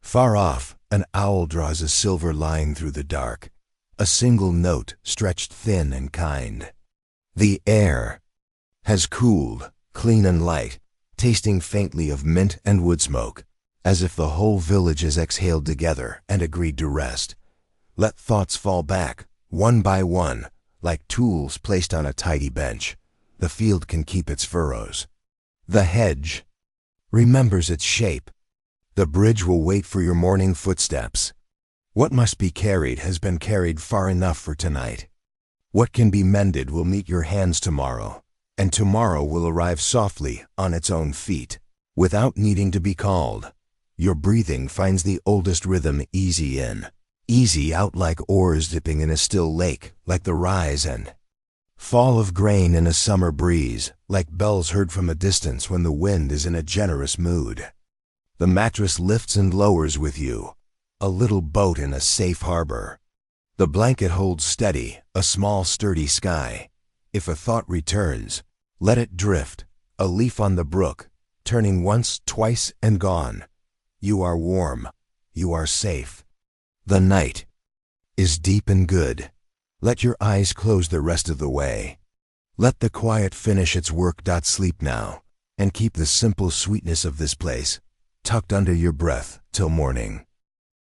[SPEAKER 1] Far off, an owl draws a silver line through the dark, a single note stretched thin and kind. The air has cooled, clean and light, tasting faintly of mint and wood smoke, as if the whole village has exhaled together and agreed to rest. Let thoughts fall back, one by one, like tools placed on a tidy bench. The field can keep its furrows. The hedge remembers its shape. The bridge will wait for your morning footsteps. What must be carried has been carried far enough for tonight. What can be mended will meet your hands tomorrow, and tomorrow will arrive softly on its own feet, without needing to be called. Your breathing finds the oldest rhythm easy in, easy out, like oars dipping in a still lake, like the rise and fall of grain in a summer breeze, like bells heard from a distance when the wind is in a generous mood. The mattress lifts and lowers with you, a little boat in a safe harbor. The blanket holds steady, a small sturdy sky. If a thought returns, let it drift, a leaf on the brook, turning once, twice, and gone. You are warm. You are safe. The night is deep and good. Let your eyes close the rest of the way. Let the quiet finish its work. Sleep now, and keep the simple sweetness of this place tucked under your breath till morning.